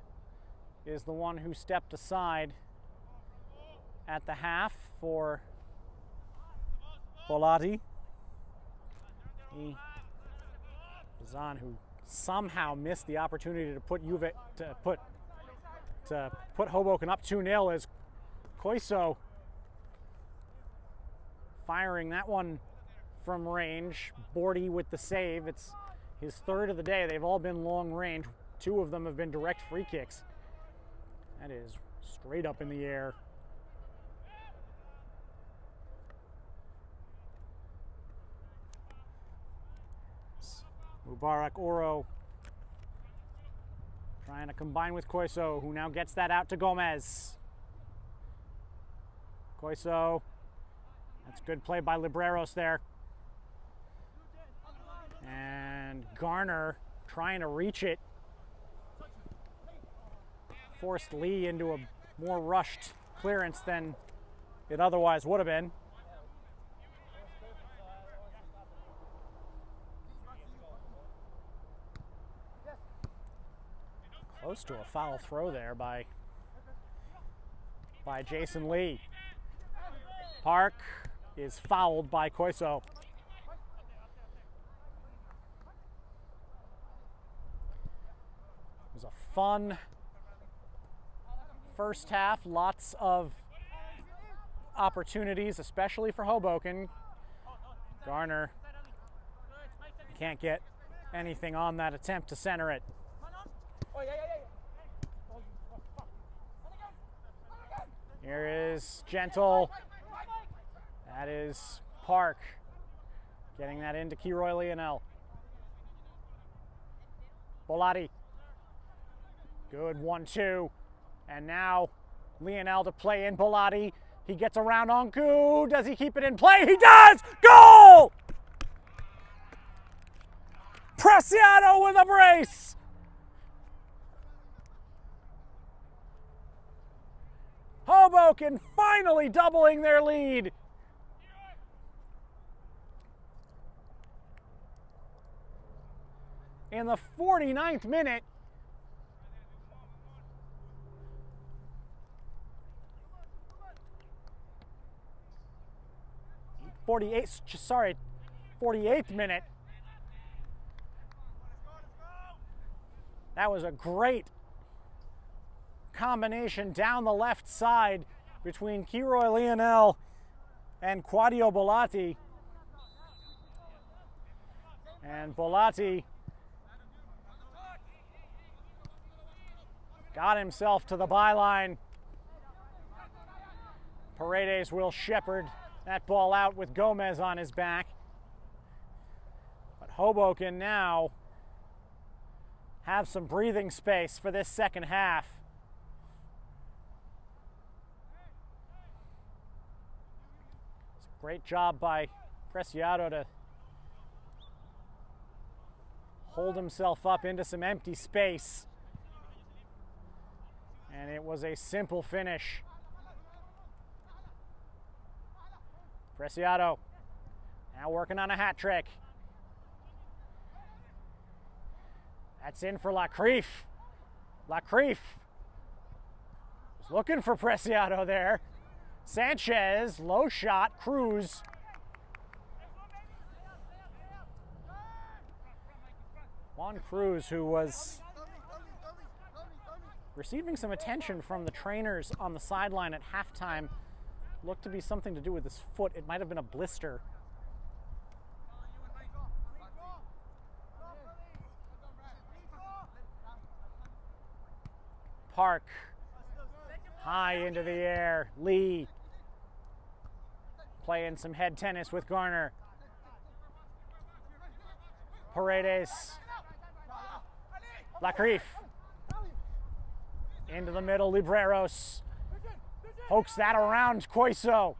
is the one who stepped aside at the half for Bolatti. Bazan, who somehow missed the opportunity to put Hoboken up 2-0, as Koiso firing that one from range. Bordy with the save. It's his third of the day. They've all been long range. 2 of them have been direct free kicks. That is straight up in the air. Mubarak Oro trying to combine with Koiso, who now gets that out to Gomez. Koiso, that's good play by Libreros there. And Garner trying to reach it. Forced Lee into a more rushed clearance than it otherwise would have been. Close to a foul throw there by Jason Lee. Park is fouled by Koiso. It was a fun first half, lots of opportunities, especially for Hoboken. Garner can't get anything on that attempt to center it. Here is Gentle. That is Park getting that into Kiroy Lionel. Bolatti. Good 1-2. And now Lionel to play in Bolatti. He gets around Anku. Does he keep it in play? He does! Goal! Preciado with a brace. Hoboken finally doubling their lead. In the 49th minute, '48th minute. That was a great combination down the left side between Kiroy Lionel and Quadio Bolatti. And Bolatti got himself to the byline. Paredes will shepherd that ball out with Gomez on his back. But Hoboken now have some breathing space for this second half. It's a great job by Preciado to hold himself up into some empty space. And it was a simple finish. Preciado now working on a hat trick. That's in for Lacrief. Lacrief Was looking for Preciado there. Sanchez, low shot, Cruz. Juan Cruz, who was receiving some attention from the trainers on the sideline at halftime, looked to be something to do with his foot. It might have been a blister. Park, high into the air. Lee playing some head tennis with Garner. Paredes. Lacrief. Into the middle, Libreros. Pokes that around Coiso.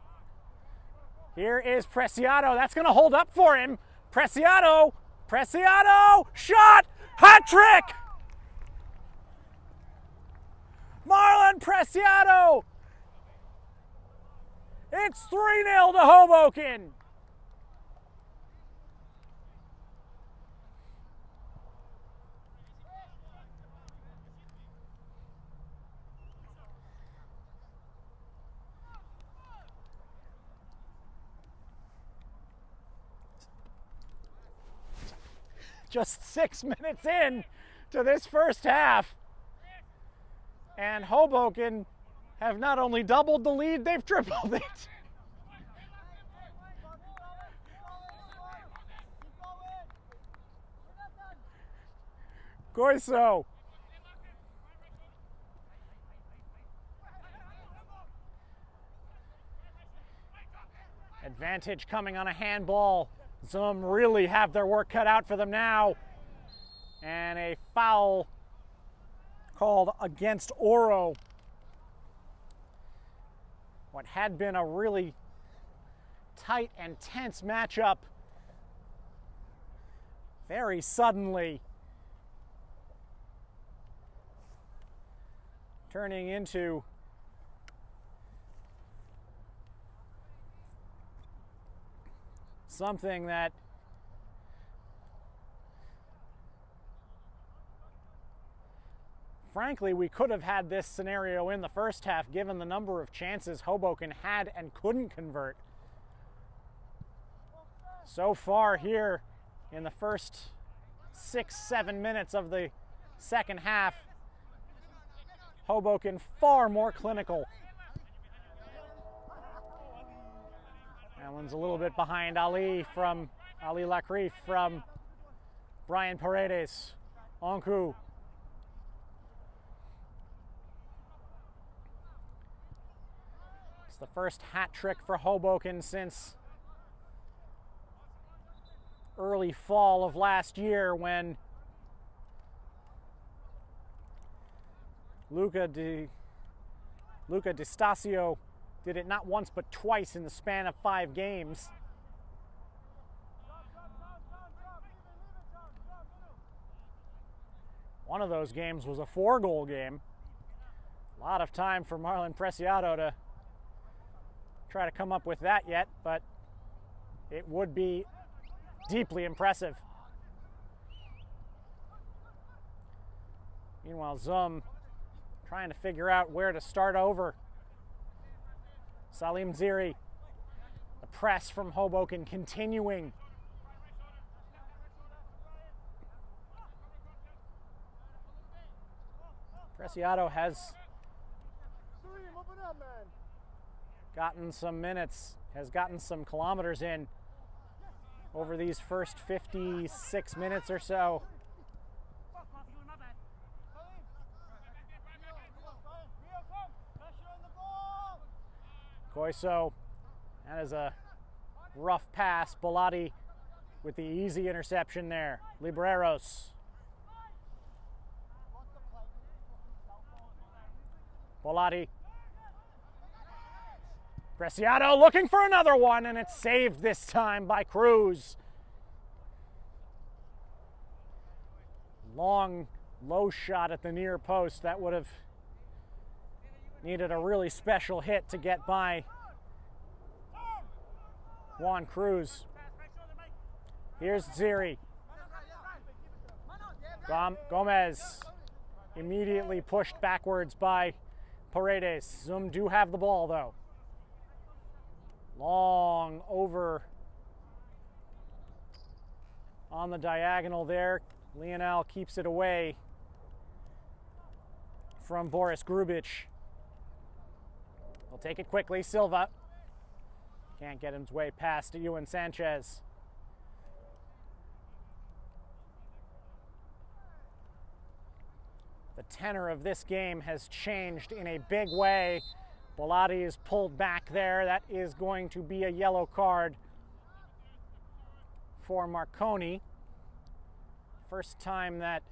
Here is Preciado. That's going to hold up for him. Preciado. Preciado. Shot. Hat trick. Marlon Preciado. It's 3-0 to Hoboken. Just 6 minutes in to this first half. And Hoboken have not only doubled the lead, they've tripled it. Coiso. Advantage coming on a handball. Zum really have their work cut out for them now. And a foul called against Oro. What had been a really tight and tense matchup very suddenly turning into something that frankly we could have had this scenario in the first half given the number of chances Hoboken had and couldn't convert. So far here in the first 6-7 minutes of the second half, Hoboken far more clinical. That one's a little bit behind Ali Lacrief from Brian Paredes. Onku. It's the first hat trick for Hoboken since early fall of last year when Luca Di Stasio did it not once but twice in the span of 5 games. One of those games was a 4-goal game. A lot of time for Marlon Preciado to try to come up with that yet, but it would be deeply impressive. Meanwhile, Zum trying to figure out where to start over. Salim Ziri, the press from Hoboken continuing. Preciado has gotten some minutes, has gotten some kilometers in over these first 56 minutes or so. Coiso, that is a rough pass. Bolatti with the easy interception there. Libreros. Bolatti. Preciado looking for another one, and it's saved this time by Cruz. Long, low shot at the near post. That would have needed a really special hit to get by Juan Cruz. Here's Ziri. Gomez immediately pushed backwards by Paredes. Zoom do have the ball, though. Long over on the diagonal there. Lionel keeps it away from Boris Grubic. He'll take it quickly. Silva can't get his way past Ewan Sanchez. The tenor of this game has changed in a big way. Bolatti is pulled back there. That is going to be a yellow card for Marconi. First time that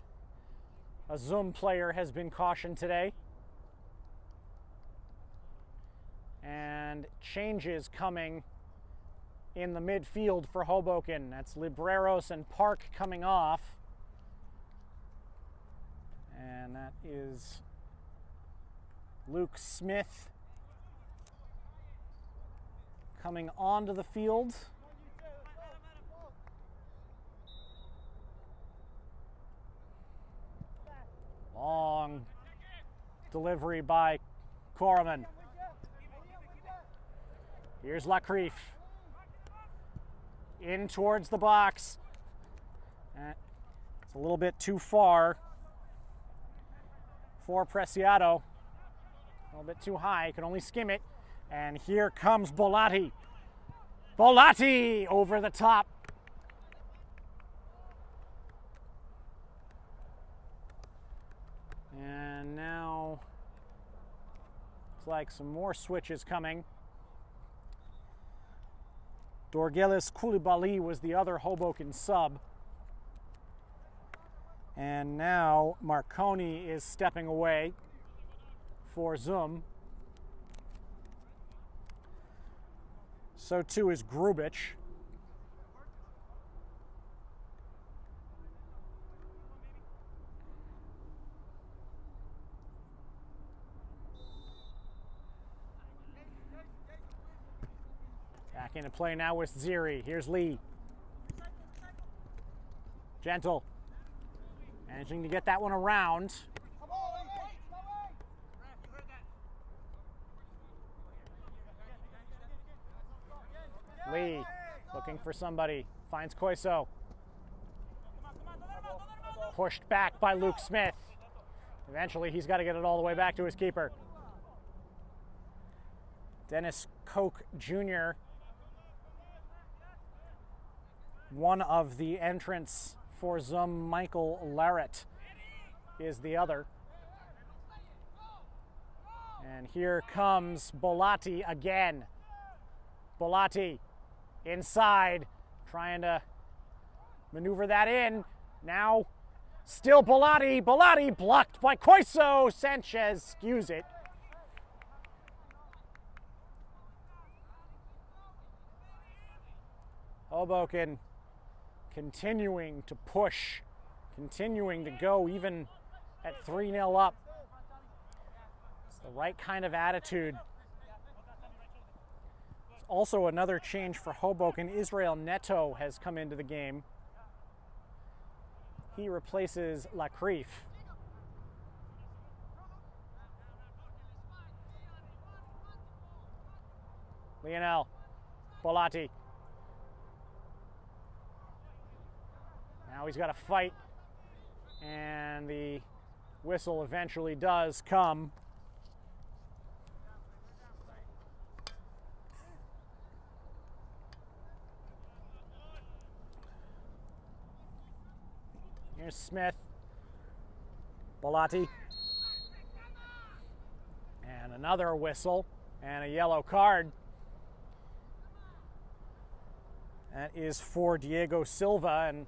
a Zoom player has been cautioned today. And changes coming in the midfield for Hoboken. That's Libreros and Park coming off. And that is Luke Smith coming onto the field. Long delivery by Korman. Here's Lacrief. In towards the box. It's a little bit too far for Preciado. A little bit too high, can only skim it. And here comes Bolatti. Bolatti over the top. And now looks like some more switches coming. Dorgelis Koulibaly was the other Hoboken sub. And now Marconi is stepping away for Zoom. So too is Grubic. Back into play now with Ziri. Here's Lee. Gentle. Managing to get that one around. Lee looking for somebody. Finds Koiso. Pushed back by Luke Smith. Eventually he's got to get it all the way back to his keeper. Dennis Koch Jr., one of the entrants for Zoom. Michael Larrett is the other. And here comes Bolatti again. Bolatti inside, trying to maneuver that in. Now, still Bolatti. Bolatti blocked by Koiso. Sanchez skews it. Hoboken continuing to push, continuing to go even at 3-0 up. It's the right kind of attitude. Also another change for Hoboken. Israel Neto has come into the game. He replaces Lacrief. Lionel, Bolatti. Now he's got to fight, and the whistle eventually does come. Here's Smith, Bolatti, and another whistle, and a yellow card. That is for Diego Silva, and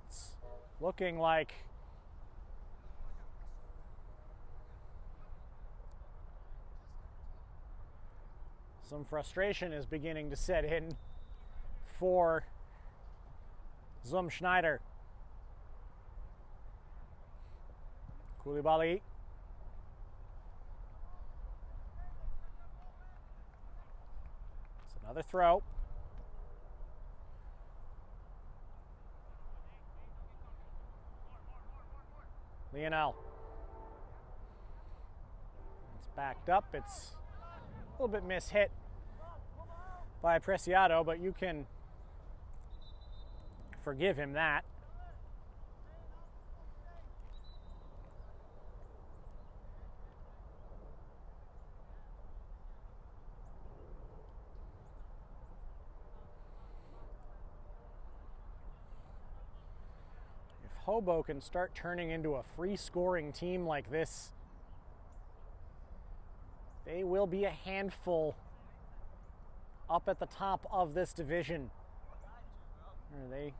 it's looking like some frustration is beginning to set in for Schneider. Koulibaly. It's another throw. Lionel. backed up. It's a little bit mishit by Preciado, but you can forgive him that. If Hoboken start turning into a free-scoring team like this, they will be a handful up at the top of this division. They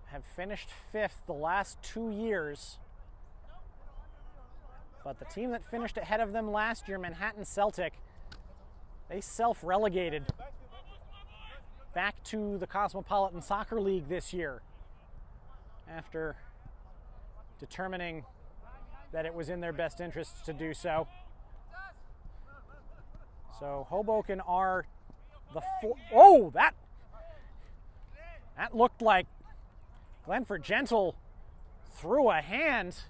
have finished 5th the last 2 years. But the team that finished ahead of them last year, Manhattan Celtic, they self-relegated back to the Cosmopolitan Soccer League this year after determining that it was in their best interests to do so. So Hoboken are the oh, that looked like Glenford Gentle threw a hand.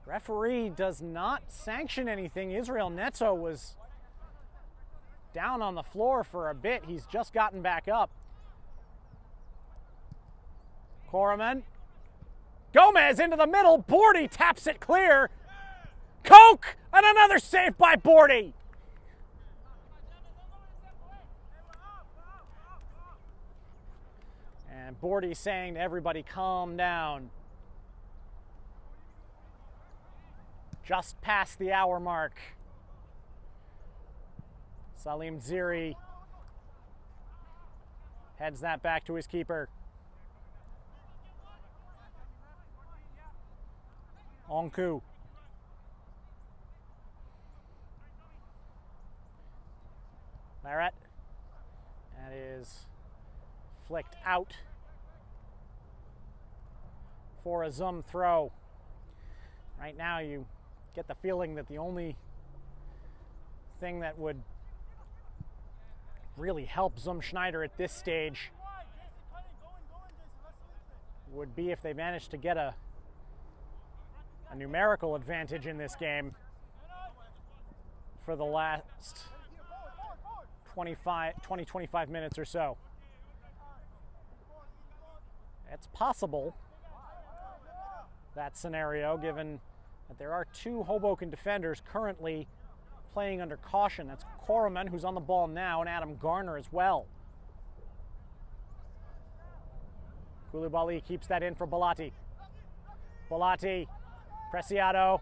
Referee does not sanction anything. Israel Neto was down on the floor for a bit. He's just gotten back up. Koreman. Gomez into the middle. Bordy taps it clear. Koch, and another save by Bordy. And Bordy saying to everybody, calm down. Just past the hour mark. Salim Ziri heads that back to his keeper. Onku. Barrett. That is flicked out for a Zum throw. Right now you get the feeling that the only thing that would really help Zum Schneider at this stage would be if they managed to get a numerical advantage in this game for the last 20-25 minutes or so. It's possible, that scenario, given that there are 2 Hoboken defenders currently playing under caution. That's Koreman, who's on the ball now, and Adam Garner as well. Koulibaly keeps that in for Balati. Balati, Preciado.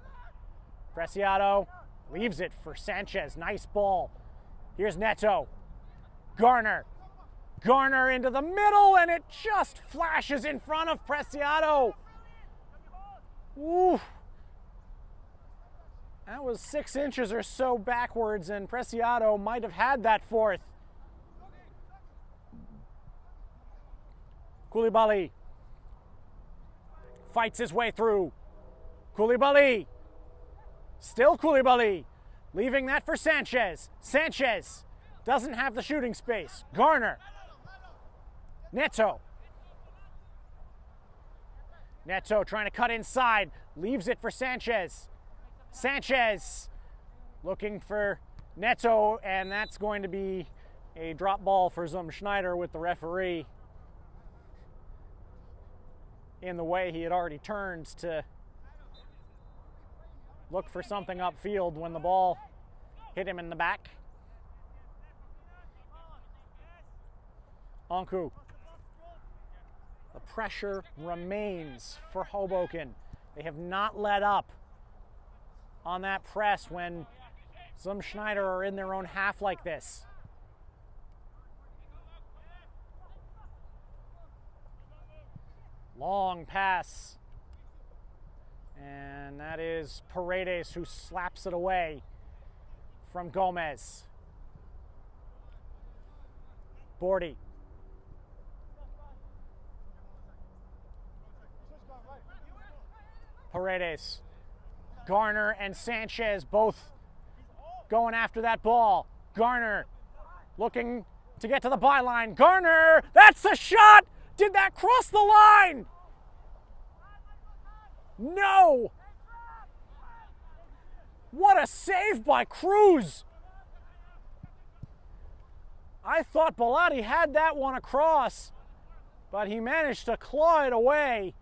Preciado leaves it for Sanchez. Nice ball. Here's Neto. Garner. Garner into the middle, and it just flashes in front of Preciado. Ooh. That was 6 inches or so backwards, and Preciado might have had that 4th. Koulibaly fights his way through. Koulibaly. Still Koulibaly. Leaving that for Sanchez. Sanchez doesn't have the shooting space. Garner. Neto. Neto trying to cut inside. Leaves it for Sanchez. Sanchez looking for Neto, and that's going to be a drop ball for Zum Schneider with the referee in the way. He had already turned to look for something upfield when the ball hit him in the back. Onku. The pressure remains for Hoboken. They have not let up on that press when Zum Schneider are in their own half like this. Long pass. And that is Paredes who slaps it away from Gomez. Bordy. Paredes. Garner and Sanchez both going after that ball. Garner looking to get to the byline. Garner, that's a shot! Did that cross the line? No! What a save by Cruz! I thought Bellotti had that one across, but he managed to claw it away.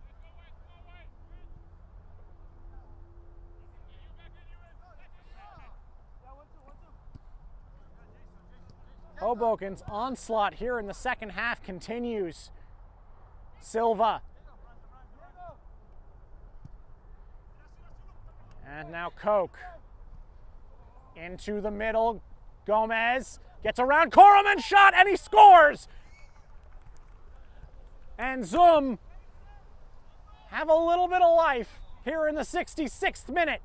Hoboken's onslaught here in the second half continues. Silva. And now Koch. Into the middle. Gomez gets around Koroman, shot, and he scores! And Zoom have a little bit of life here in the 66th minute.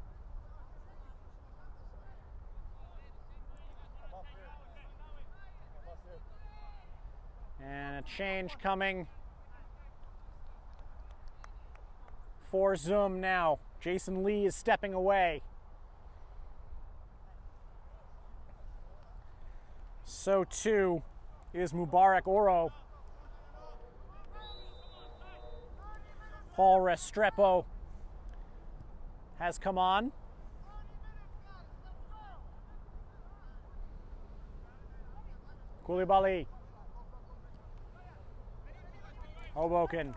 And a change coming for Zoom now. Jason Lee is stepping away. So too is Mubarak Oro. Paul Restrepo has come on. Koulibaly. Hoboken.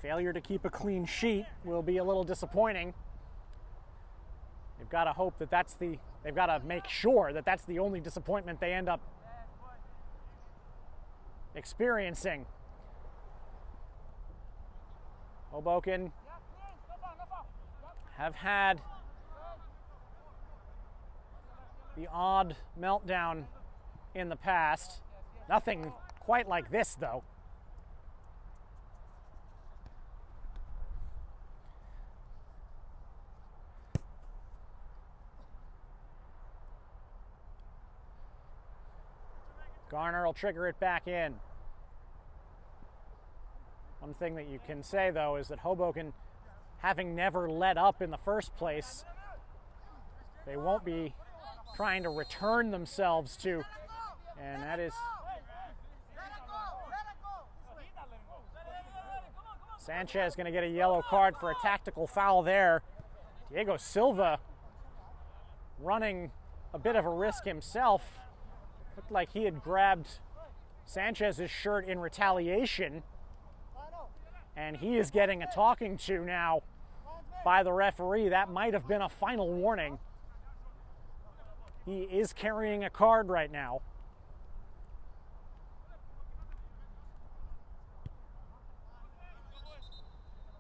Failure to keep a clean sheet will be a little disappointing. They've got to hope that they've got to make sure that that's the only disappointment they end up experiencing. Hoboken have had the odd meltdown in the past. Nothing quite like this, though. Garner will trigger it back in. One thing that you can say, though, is that Hoboken, having never let up in the first place, they won't be trying to return themselves to, and that is Sanchez going to get a yellow card for a tactical foul there. Diego Silva running a bit of a risk himself. Looked like he had grabbed Sanchez's shirt in retaliation, and he is getting a talking to now by the referee. That might have been a final warning. He is carrying a card right now.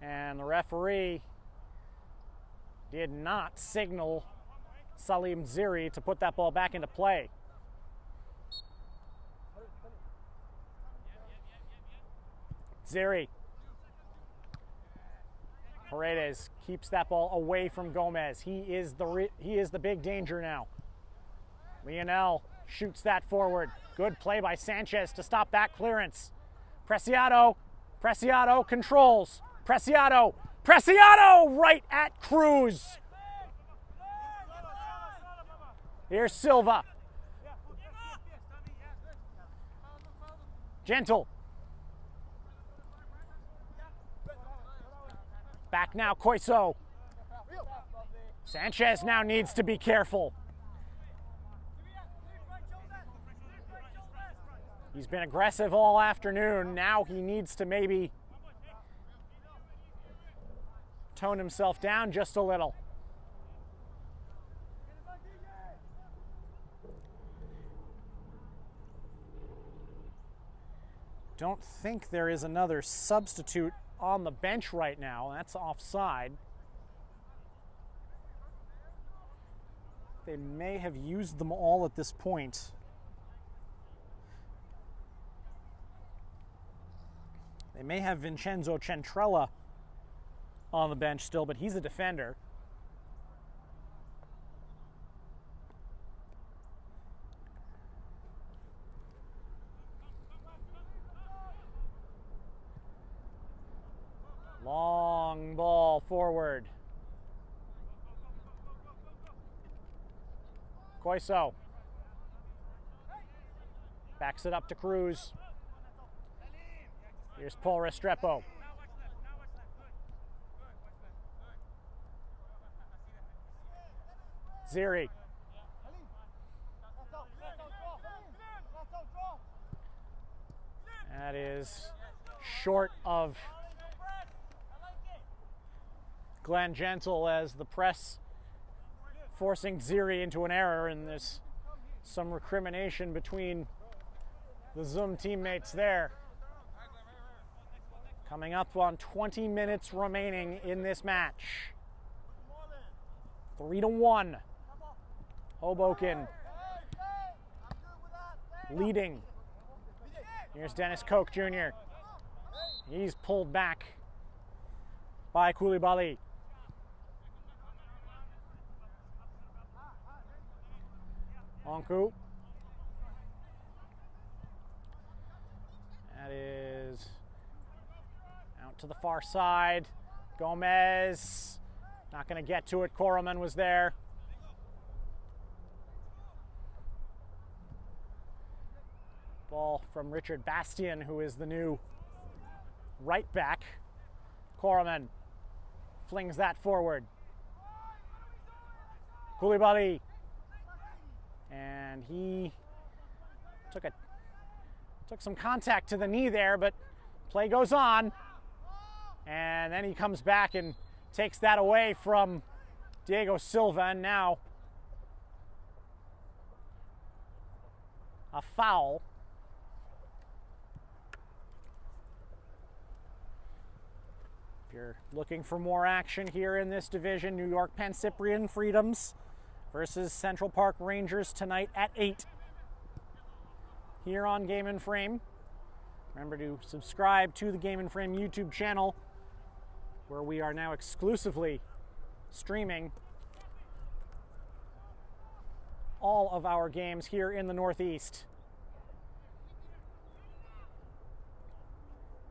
And the referee did not signal Salim Ziri to put that ball back into play. Ziri. Paredes keeps that ball away from Gomez. He is the big danger now. Lionel shoots that forward. Good play by Sanchez to stop that clearance. Preciado controls. Preciado right at Cruz. Here's Silva. Gentle. Back now, Koiso. Sanchez now needs to be careful. He's been aggressive all afternoon. Now he needs to maybe tone himself down just a little. Don't think there is another substitute on the bench right now. That's offside. They may have used them all at this point. They may have Vincenzo Centrella on the bench still, but he's a defender. Long ball forward. Koiso backs it up to Cruz. Here's Paul Restrepo. Ziri. That is short of Glenn Gentle as the press forcing Ziri into an error, and there's some recrimination between the Zoom teammates there. Coming up on 20 minutes remaining in this match. 3-1. Hoboken leading. Here's Dennis Koch Jr. He's pulled back by Koulibaly. Onku. That is out to the far side. Gomez. Not going to get to it. Koroman was there. Ball from Richard Bastian, who is the new right back. Koroman flings that forward. Koulibaly. And he took some contact to the knee there, but play goes on. And then he comes back and takes that away from Diego Silva, and now a foul. If you're looking for more action here in this division, New York Penn Cyprian Freedoms versus Central Park Rangers tonight at 8 here on Game and Frame. Remember to subscribe to the Game and Frame YouTube channel, where we are now exclusively streaming all of our games here in the Northeast.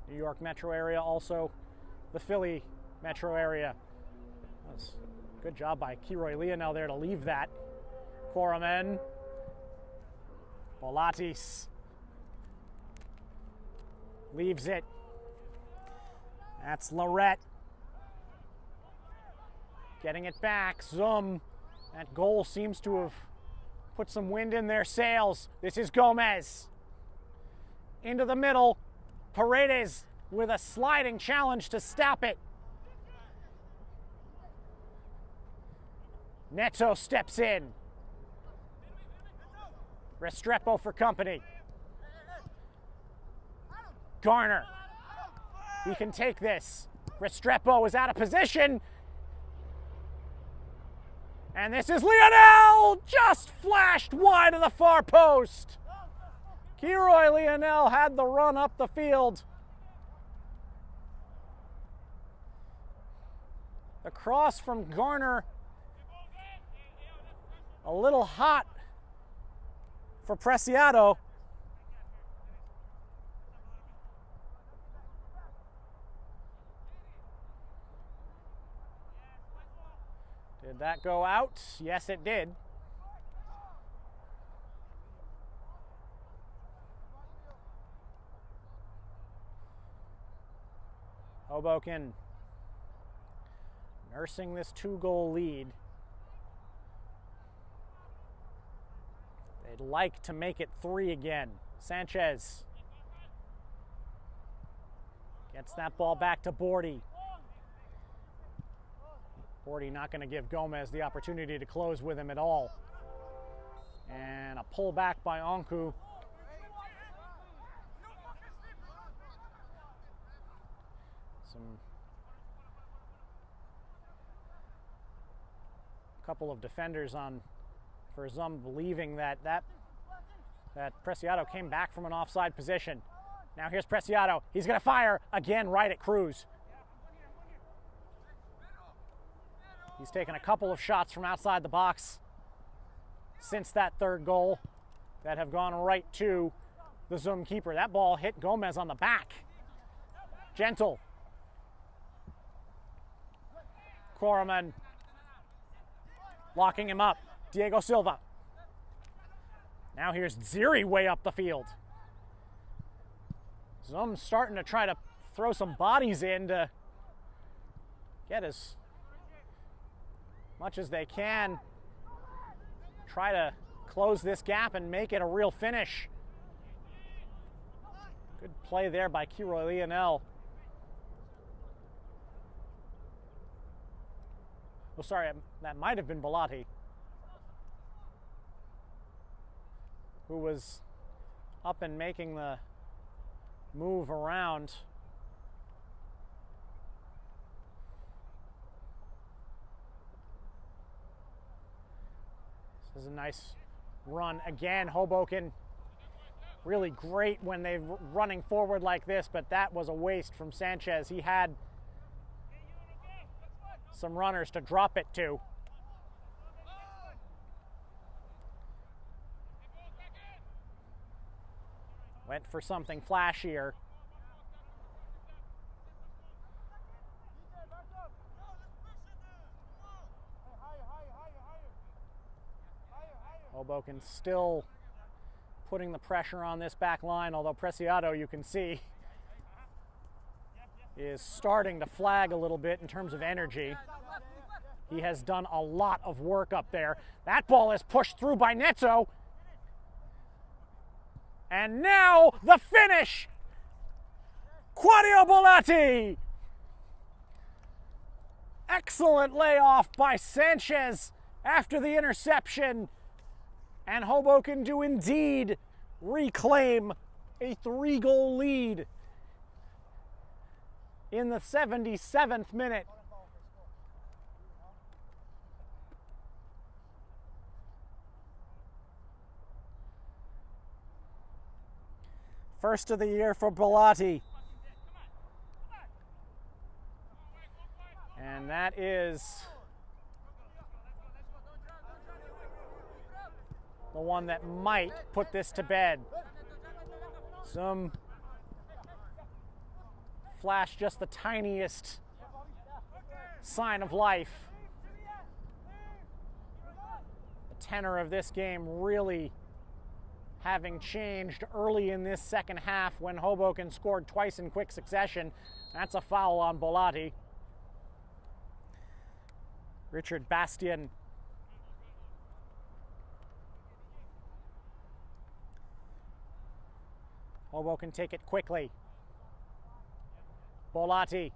New York metro area, also the Philly metro area. That's good job by Kiroy Leonel there to leave that. Koroman. Bolatis leaves it. That's Lorette. Getting it back. Zoom. That goal seems to have put some wind in their sails. This is Gomez. Into the middle. Paredes with a sliding challenge to stop it. Neto steps in. Restrepo for company. Garner. We can take this. Restrepo is out of position. And this is Leonel! Just flashed wide of the far post. Kiroy Leonel had the run up the field. The cross from Garner, a little hot for Preciado. Did that go out? Yes, it did. Hoboken nursing this 2-goal lead. They'd like to make it 3 again. Sanchez gets that ball back to Bordy. Bordy not going to give Gomez the opportunity to close with him at all. And a pull back by Onku. Couple of defenders on for Zum, believing that Preciado came back from an offside position. Now here's Preciado. He's going to fire again right at Cruz. He's taken a couple of shots from outside the box since that third goal that have gone right to the Zum keeper. That ball hit Gomez on the back. Gentle. Koroman locking him up. Diego Silva. Now here's Ziri way up the field. Zum's starting to try to throw some bodies in to get as much as they can try to close this gap and make it a real finish. Good play there by Kiro Lionel. Oh, sorry, that might have been Bellotti, who was up and making the move around. This is a nice run again. Hoboken really great when they're running forward like this, but that was a waste from Sanchez. He had some runners to drop it to. Went for something flashier. Hoboken still putting the pressure on this back line, although Preciado, you can see, is starting to flag a little bit in terms of energy. He has done a lot of work up there. That ball is pushed through by Neto. And now the finish! Claudio Bellotti! Excellent layoff by Sanchez after the interception. And Hoboken do indeed reclaim a 3-goal lead in the 77th minute. First of the year for Bellotti. And that is the one that might put this to bed. Some flash just the tiniest sign of life. The tenor of this game really having changed early in this second half when Hoboken scored twice in quick succession. That's a foul on Bellotti. Richard Bastian. Hoboken take it quickly. Bellotti.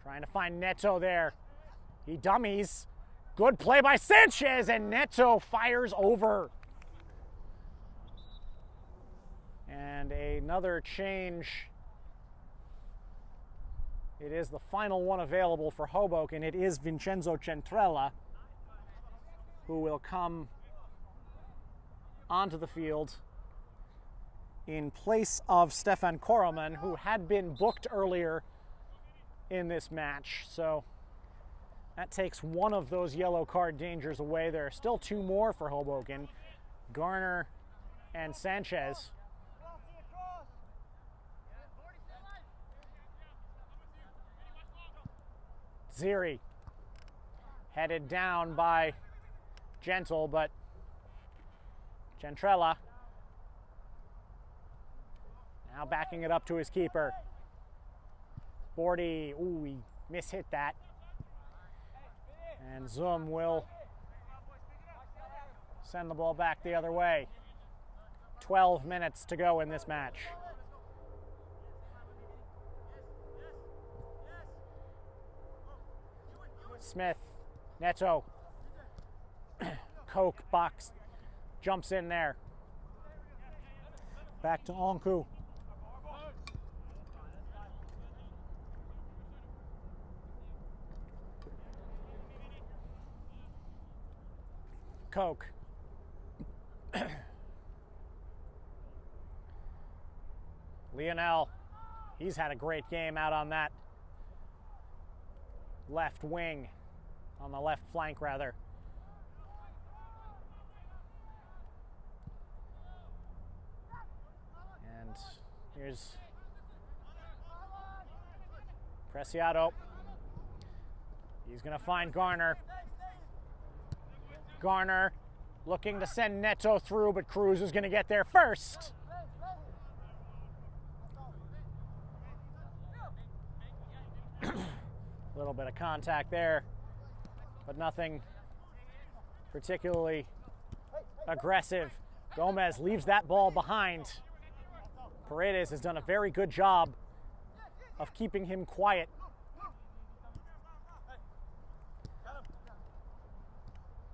Trying to find Neto there. He dummies. Good play by Sanchez, and Neto fires over. And another change. It is the final one available for Hoboken. It is Vincenzo Centrella, who will come onto the field in place of Stefan Koroman, who had been booked earlier in this match. So that takes one of those yellow card dangers away. There are still two more for Hoboken, Garner and Sanchez. Ziri headed down by Gentle, but Centrella now backing it up to his keeper. Bordy, ooh, he mishit that. And Zoom will send the ball back the other way. 12 minutes to go in this match. Smith, Neto, Coke box, jumps in there. Back to Onku. Coke. Lionel, he's had a great game out on that left wing, on the left flank rather. And here's Preciado. He's gonna find Garner. Garner looking to send Neto through, but Cruz is going to get there first. A little bit of contact there. but nothing particularly aggressive. Gomez leaves that ball behind. Paredes has done a very good job of keeping him quiet.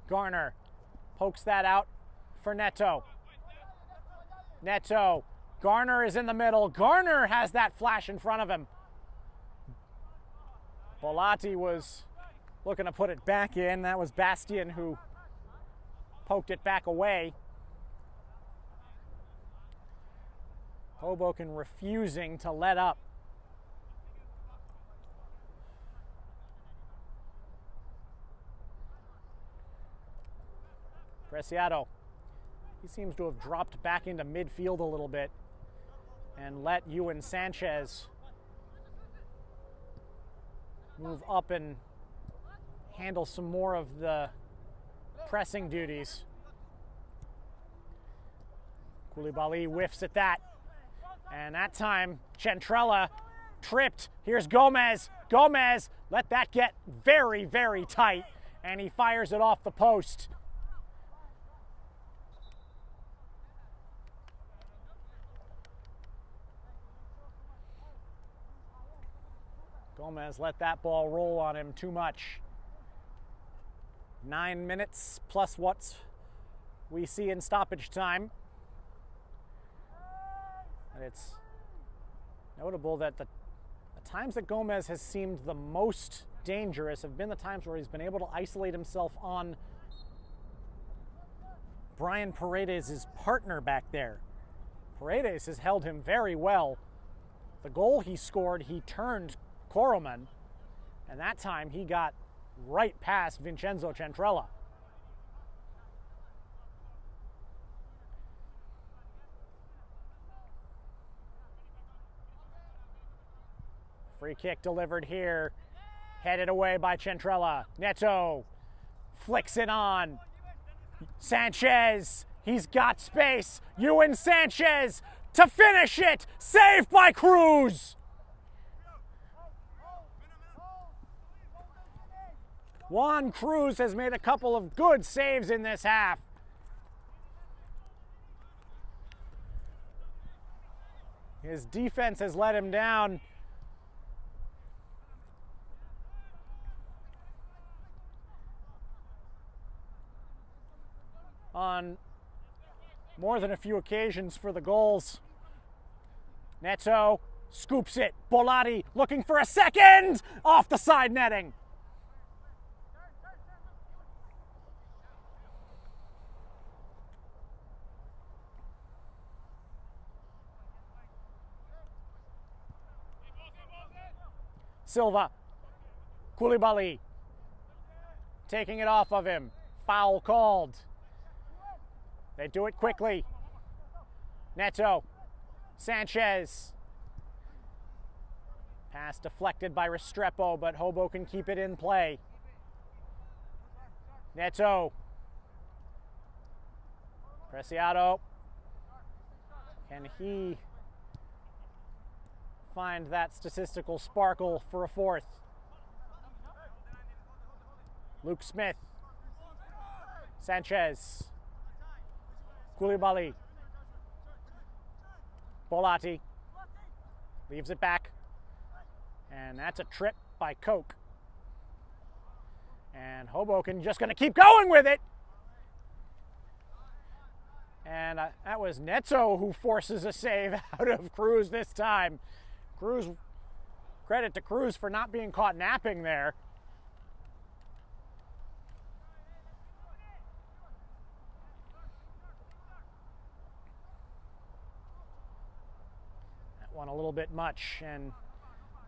Garner pokes that out for Neto. Neto. Garner is in the middle. Garner has that flash in front of him. Bolatti was looking to put it back in. That was Bastien who poked it back away. Hoboken refusing to let up. Preciado, he seems to have dropped back into midfield a little bit and let Ewan Sanchez move up and handle some more of the pressing duties. Koulibaly whiffs at that. And that time, Centrella tripped. Here's Gomez. Gomez let that get very, very tight. And he fires it off the post. Gomez let that ball roll on him too much. 9 minutes plus what we see in stoppage time. And it's notable that the times that Gomez has seemed the most dangerous have been the times where he's been able to isolate himself on Brian Paredes' partner back there. Paredes has held him very well. The goal he scored, he turned Koroman, and that time he got right past Vincenzo Centrella. Free kick delivered here, headed away by Centrella. Neto flicks it on. Sanchez, he's got space. Ewan Sanchez to finish it, saved by Cruz. Juan Cruz has made a couple of good saves in this half. His defense has let him down. On more than a few occasions for the goals. Neto scoops it. Bolatti looking for a second! Off the side netting. Silva, Koulibaly, taking it off of him. Foul called. They do it quickly. Neto, Sanchez. Pass deflected by Restrepo, but Hoboken keep it in play. Neto. Preciado. Can he find that statistical sparkle for a fourth? Luke Smith. Sanchez. Koulibaly. Bolatti. Leaves it back. And that's a trip by Koch. And Hoboken just going to keep going with it. And that was Neto who forces a save out of Cruz this time. Cruz, credit to Cruz for not being caught napping there. That one a little bit much, and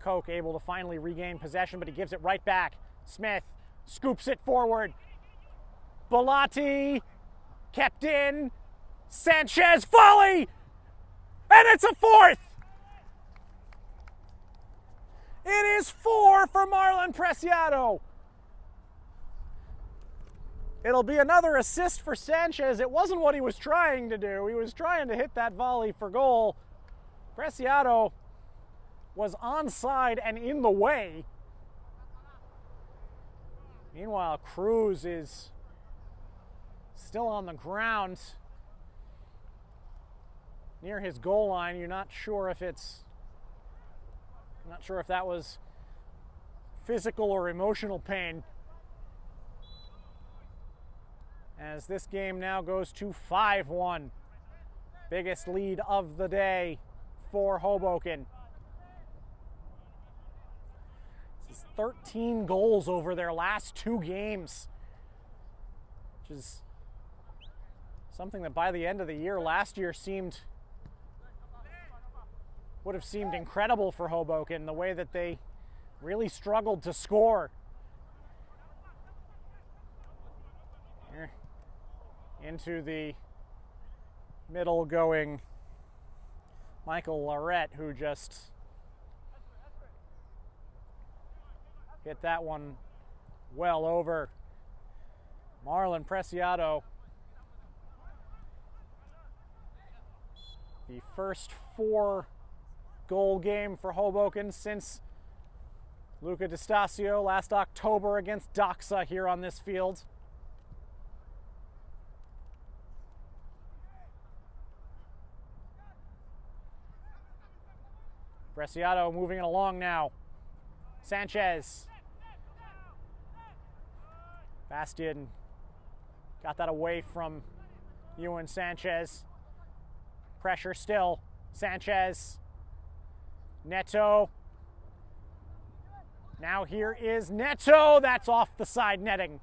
Koch able to finally regain possession, but he gives it right back. Smith scoops it forward. Bolatti kept in. Sanchez volley! And it's a fourth! It is 4 for Marlon Preciado. It'll be another assist for Sanchez. It wasn't what he was trying to do. He was trying to hit that volley for goal. Preciado was onside and in the way. Meanwhile, Cruz is still on the ground near his goal line. You're not sure if that was physical or emotional pain, as this game now goes to 5-1. Biggest lead of the day for Hoboken. This is 13 goals over their last 2 games, which is something that by the end of the year last year would have seemed incredible for Hoboken, the way that they really struggled to score. Here, into the middle going Michael Lorette, who just hit that one well over. Marlon Preciado, the first 4-goal game for Hoboken since Luca DeStasio last October against Doxa here on this field. Preciado moving it along now. Sanchez. Bastian got that away from Ewan Sanchez. Pressure still. Sanchez. Neto. Now here is Neto. That's off the side netting.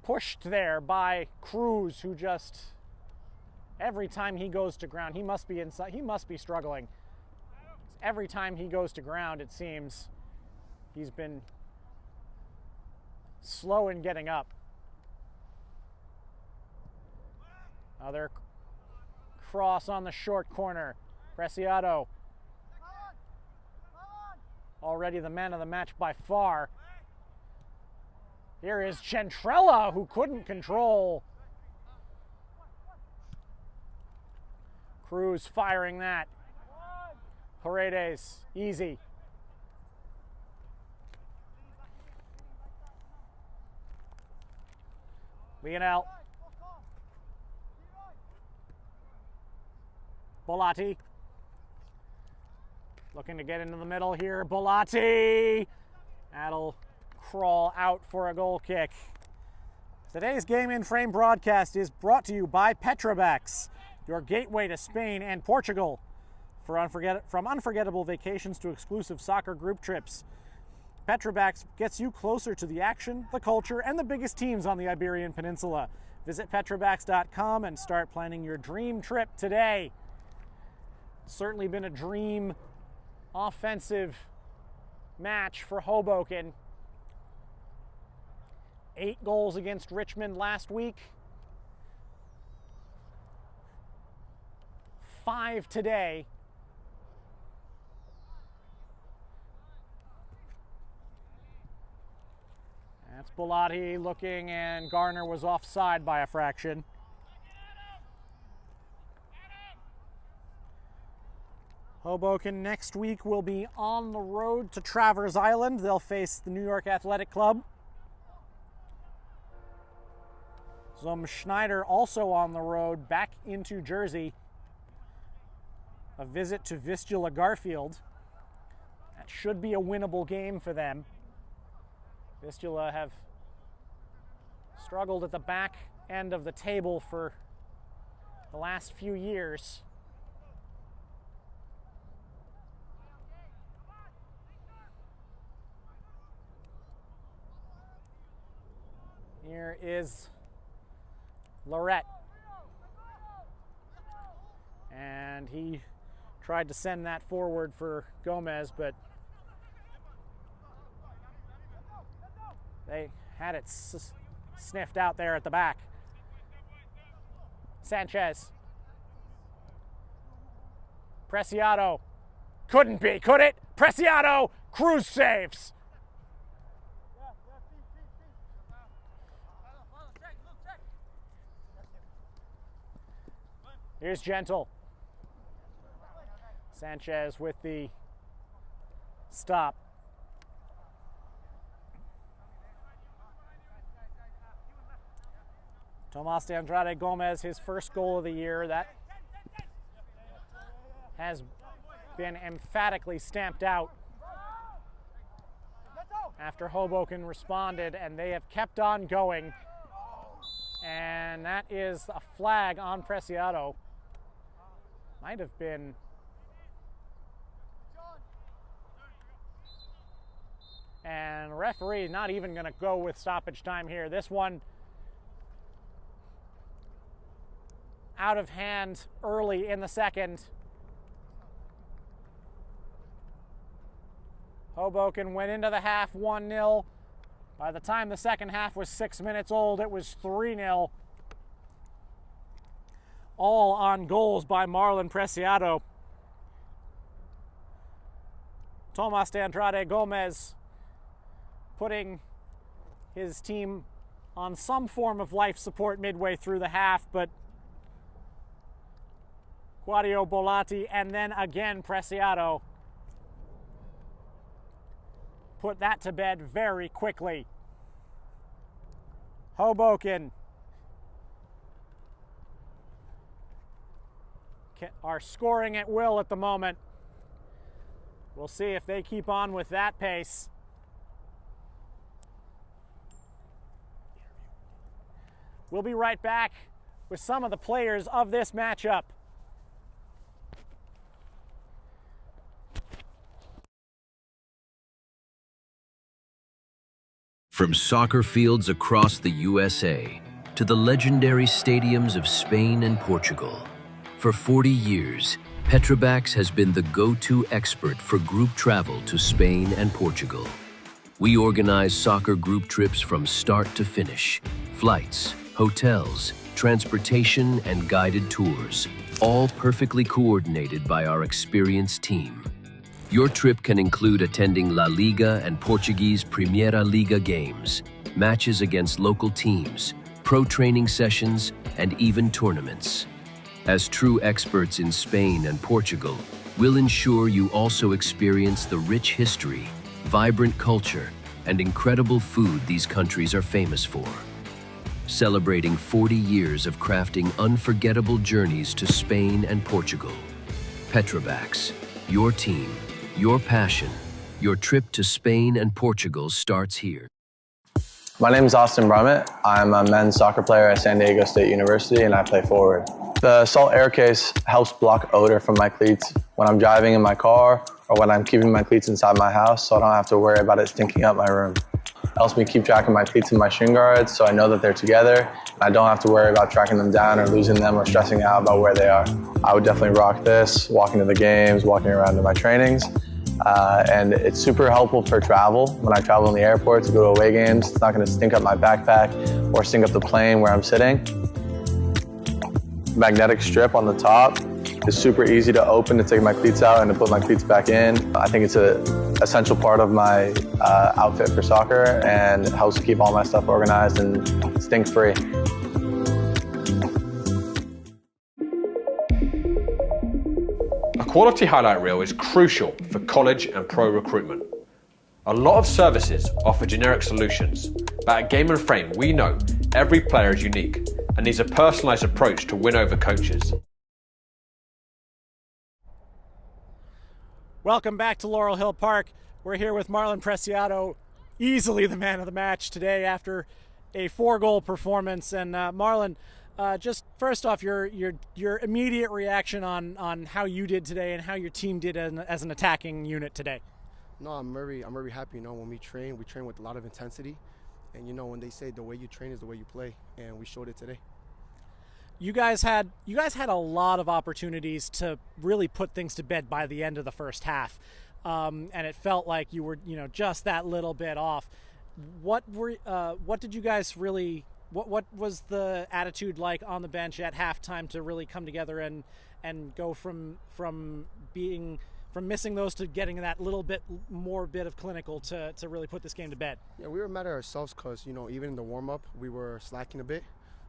Pushed there by Cruz, who just, every time he goes to ground, he must be inside. He must be struggling. Every time he goes to ground, it seems he's been slow in getting up. Another cross on the short corner. Preciado, already the man of the match by far. Here is Centrella, who couldn't control. Cruz firing that. Paredes, easy. Lionel. Bolatti. Looking to get into the middle here. Bolatti. That'll crawl out for a goal kick. Today's Game in Frame broadcast is brought to you by Petrobax, your gateway to Spain and Portugal. From unforgettable vacations to exclusive soccer group trips, Petrobax gets you closer to the action, the culture, and the biggest teams on the Iberian Peninsula. Visit Petrobax.com and start planning your dream trip today. Certainly been a dream offensive match for Hoboken. 8 goals against Richmond last week. 5 today. That's Bolatti looking, and Garner was offside by a fraction. Hoboken next week will be on the road to Travers Island. They'll face the New York Athletic Club. Schneider also on the road back into Jersey. A visit to Vistula Garfield. That should be a winnable game for them. Vistula have struggled at the back end of the table for the last few years. Here is Lorette. And he tried to send that forward for Gomez, but they had it sniffed out there at the back. Sanchez. Preciado. Couldn't be, could it? Preciado. Cruz saves. Here's Gentle. Sanchez with the stop. Tomas de Andrade Gomez, his first goal of the year. That has been emphatically stamped out after Hoboken responded, and they have kept on going. And that is a flag on Preciado. Might have been. And referee not even going to go with stoppage time here. This one out of hand early in the second. Hoboken went into the half 1-0. By the time the second half was 6 minutes old, it was 3-0. All on goals by Marlon Preciado. Tomas de Andrade Gomez putting his team on some form of life support midway through the half, but Claudio Bolatti and then again Preciado put that to bed very quickly. Hoboken are scoring at will at the moment. We'll see if they keep on with that pace. We'll be right back with some of the players of this matchup. From soccer fields across the USA to the legendary stadiums of Spain and Portugal, for 40 years, Petrobax has been the go-to expert for group travel to Spain and Portugal. We organize soccer group trips from start to finish, flights, hotels, transportation, and guided tours, all perfectly coordinated by our experienced team. Your trip can include attending La Liga and Portuguese Primeira Liga games, matches against local teams, pro training sessions, and even tournaments. As true experts in Spain and Portugal, we'll ensure you also experience the rich history, vibrant culture, and incredible food these countries are famous for. Celebrating 40 years of crafting unforgettable journeys to Spain and Portugal. Petrobax, your team, your passion, your trip to Spain and Portugal starts here. My name is Austin Brummett. I'm a men's soccer player at San Diego State University, and I play forward. The salt air case helps block odor from my cleats when I'm driving in my car or when I'm keeping my cleats inside my house, so I don't have to worry about it stinking up my room. It helps me keep track of my cleats and my shin guards, so I know that they're together, and I don't have to worry about tracking them down or losing them or stressing out about where they are. I would definitely rock this, walking to the games, walking around to my trainings. And it's super helpful for travel. When I travel in the airport to go to away games, it's not going to stink up my backpack or stink up the plane where I'm sitting. Magnetic strip on the top is super easy to open to take my cleats out and to put my cleats back in. I think it's an essential part of my outfit for soccer, and it helps keep all my stuff organized and stink-free. A quality highlight reel is crucial for college and pro recruitment. A lot of services offer generic solutions, but at Game & Frame we know every player is unique and needs a personalised approach to win over coaches. Welcome back to Laurel Hill Park. We're here with Marlon Preciado, easily the man of the match today after a 4-goal performance. And Marlon, just first off, your immediate reaction on how you did today and how your team did as an attacking unit today. No, I'm very happy. You know, when we train with a lot of intensity, and you know, when they say the way you train is the way you play, and we showed it today. You guys had a lot of opportunities to really put things to bed by the end of the first half, and it felt like you were, just that little bit off. What did you guys really? What was the attitude like on the bench at halftime to really come together and go from missing those to getting that little bit more of clinical to really put this game to bed? Yeah, we were mad at ourselves because, even in the warm-up, we were slacking a bit.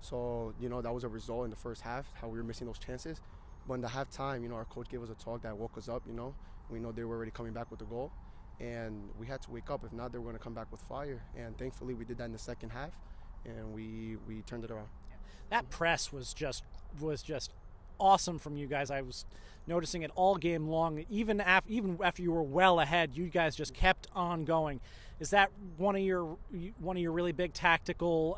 So, that was a result in the first half, how we were missing those chances. But in the halftime, our coach gave us a talk that woke us up, We know they were already coming back with the goal. And we had to wake up. If not, they were going to come back with fire. And thankfully, we did that in the second half. And we turned it around. That press was just awesome from you guys. I was noticing it all game long. Even after you were well ahead, you guys just kept on going. Is that one of your really big tactical?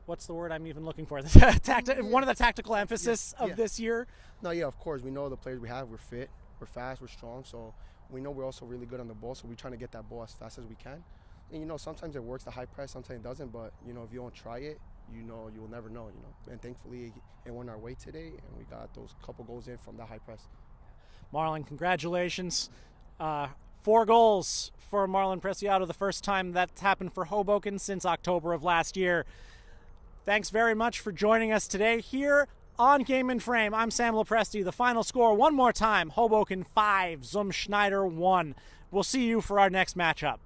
What's the word I'm even looking for? One of the tactical emphasis of this year. No, yeah, of course. We know the players we have. We're fit. We're fast. We're strong. So we know we're also really good on the ball. So we're trying to get that ball as fast as we can. And sometimes it works, the high press. Sometimes it doesn't. But if you don't try it, you will never know. And thankfully, it went our way today, and we got those couple goals in from that high press. Marlon, congratulations. 4 goals for Marlon Preciado, the first time that's happened for Hoboken since October of last year. Thanks very much for joining us today here on Game and Frame. I'm Sam Lopresti. The final score one more time, Hoboken 5, Schneider 1. We'll see you for our next matchup.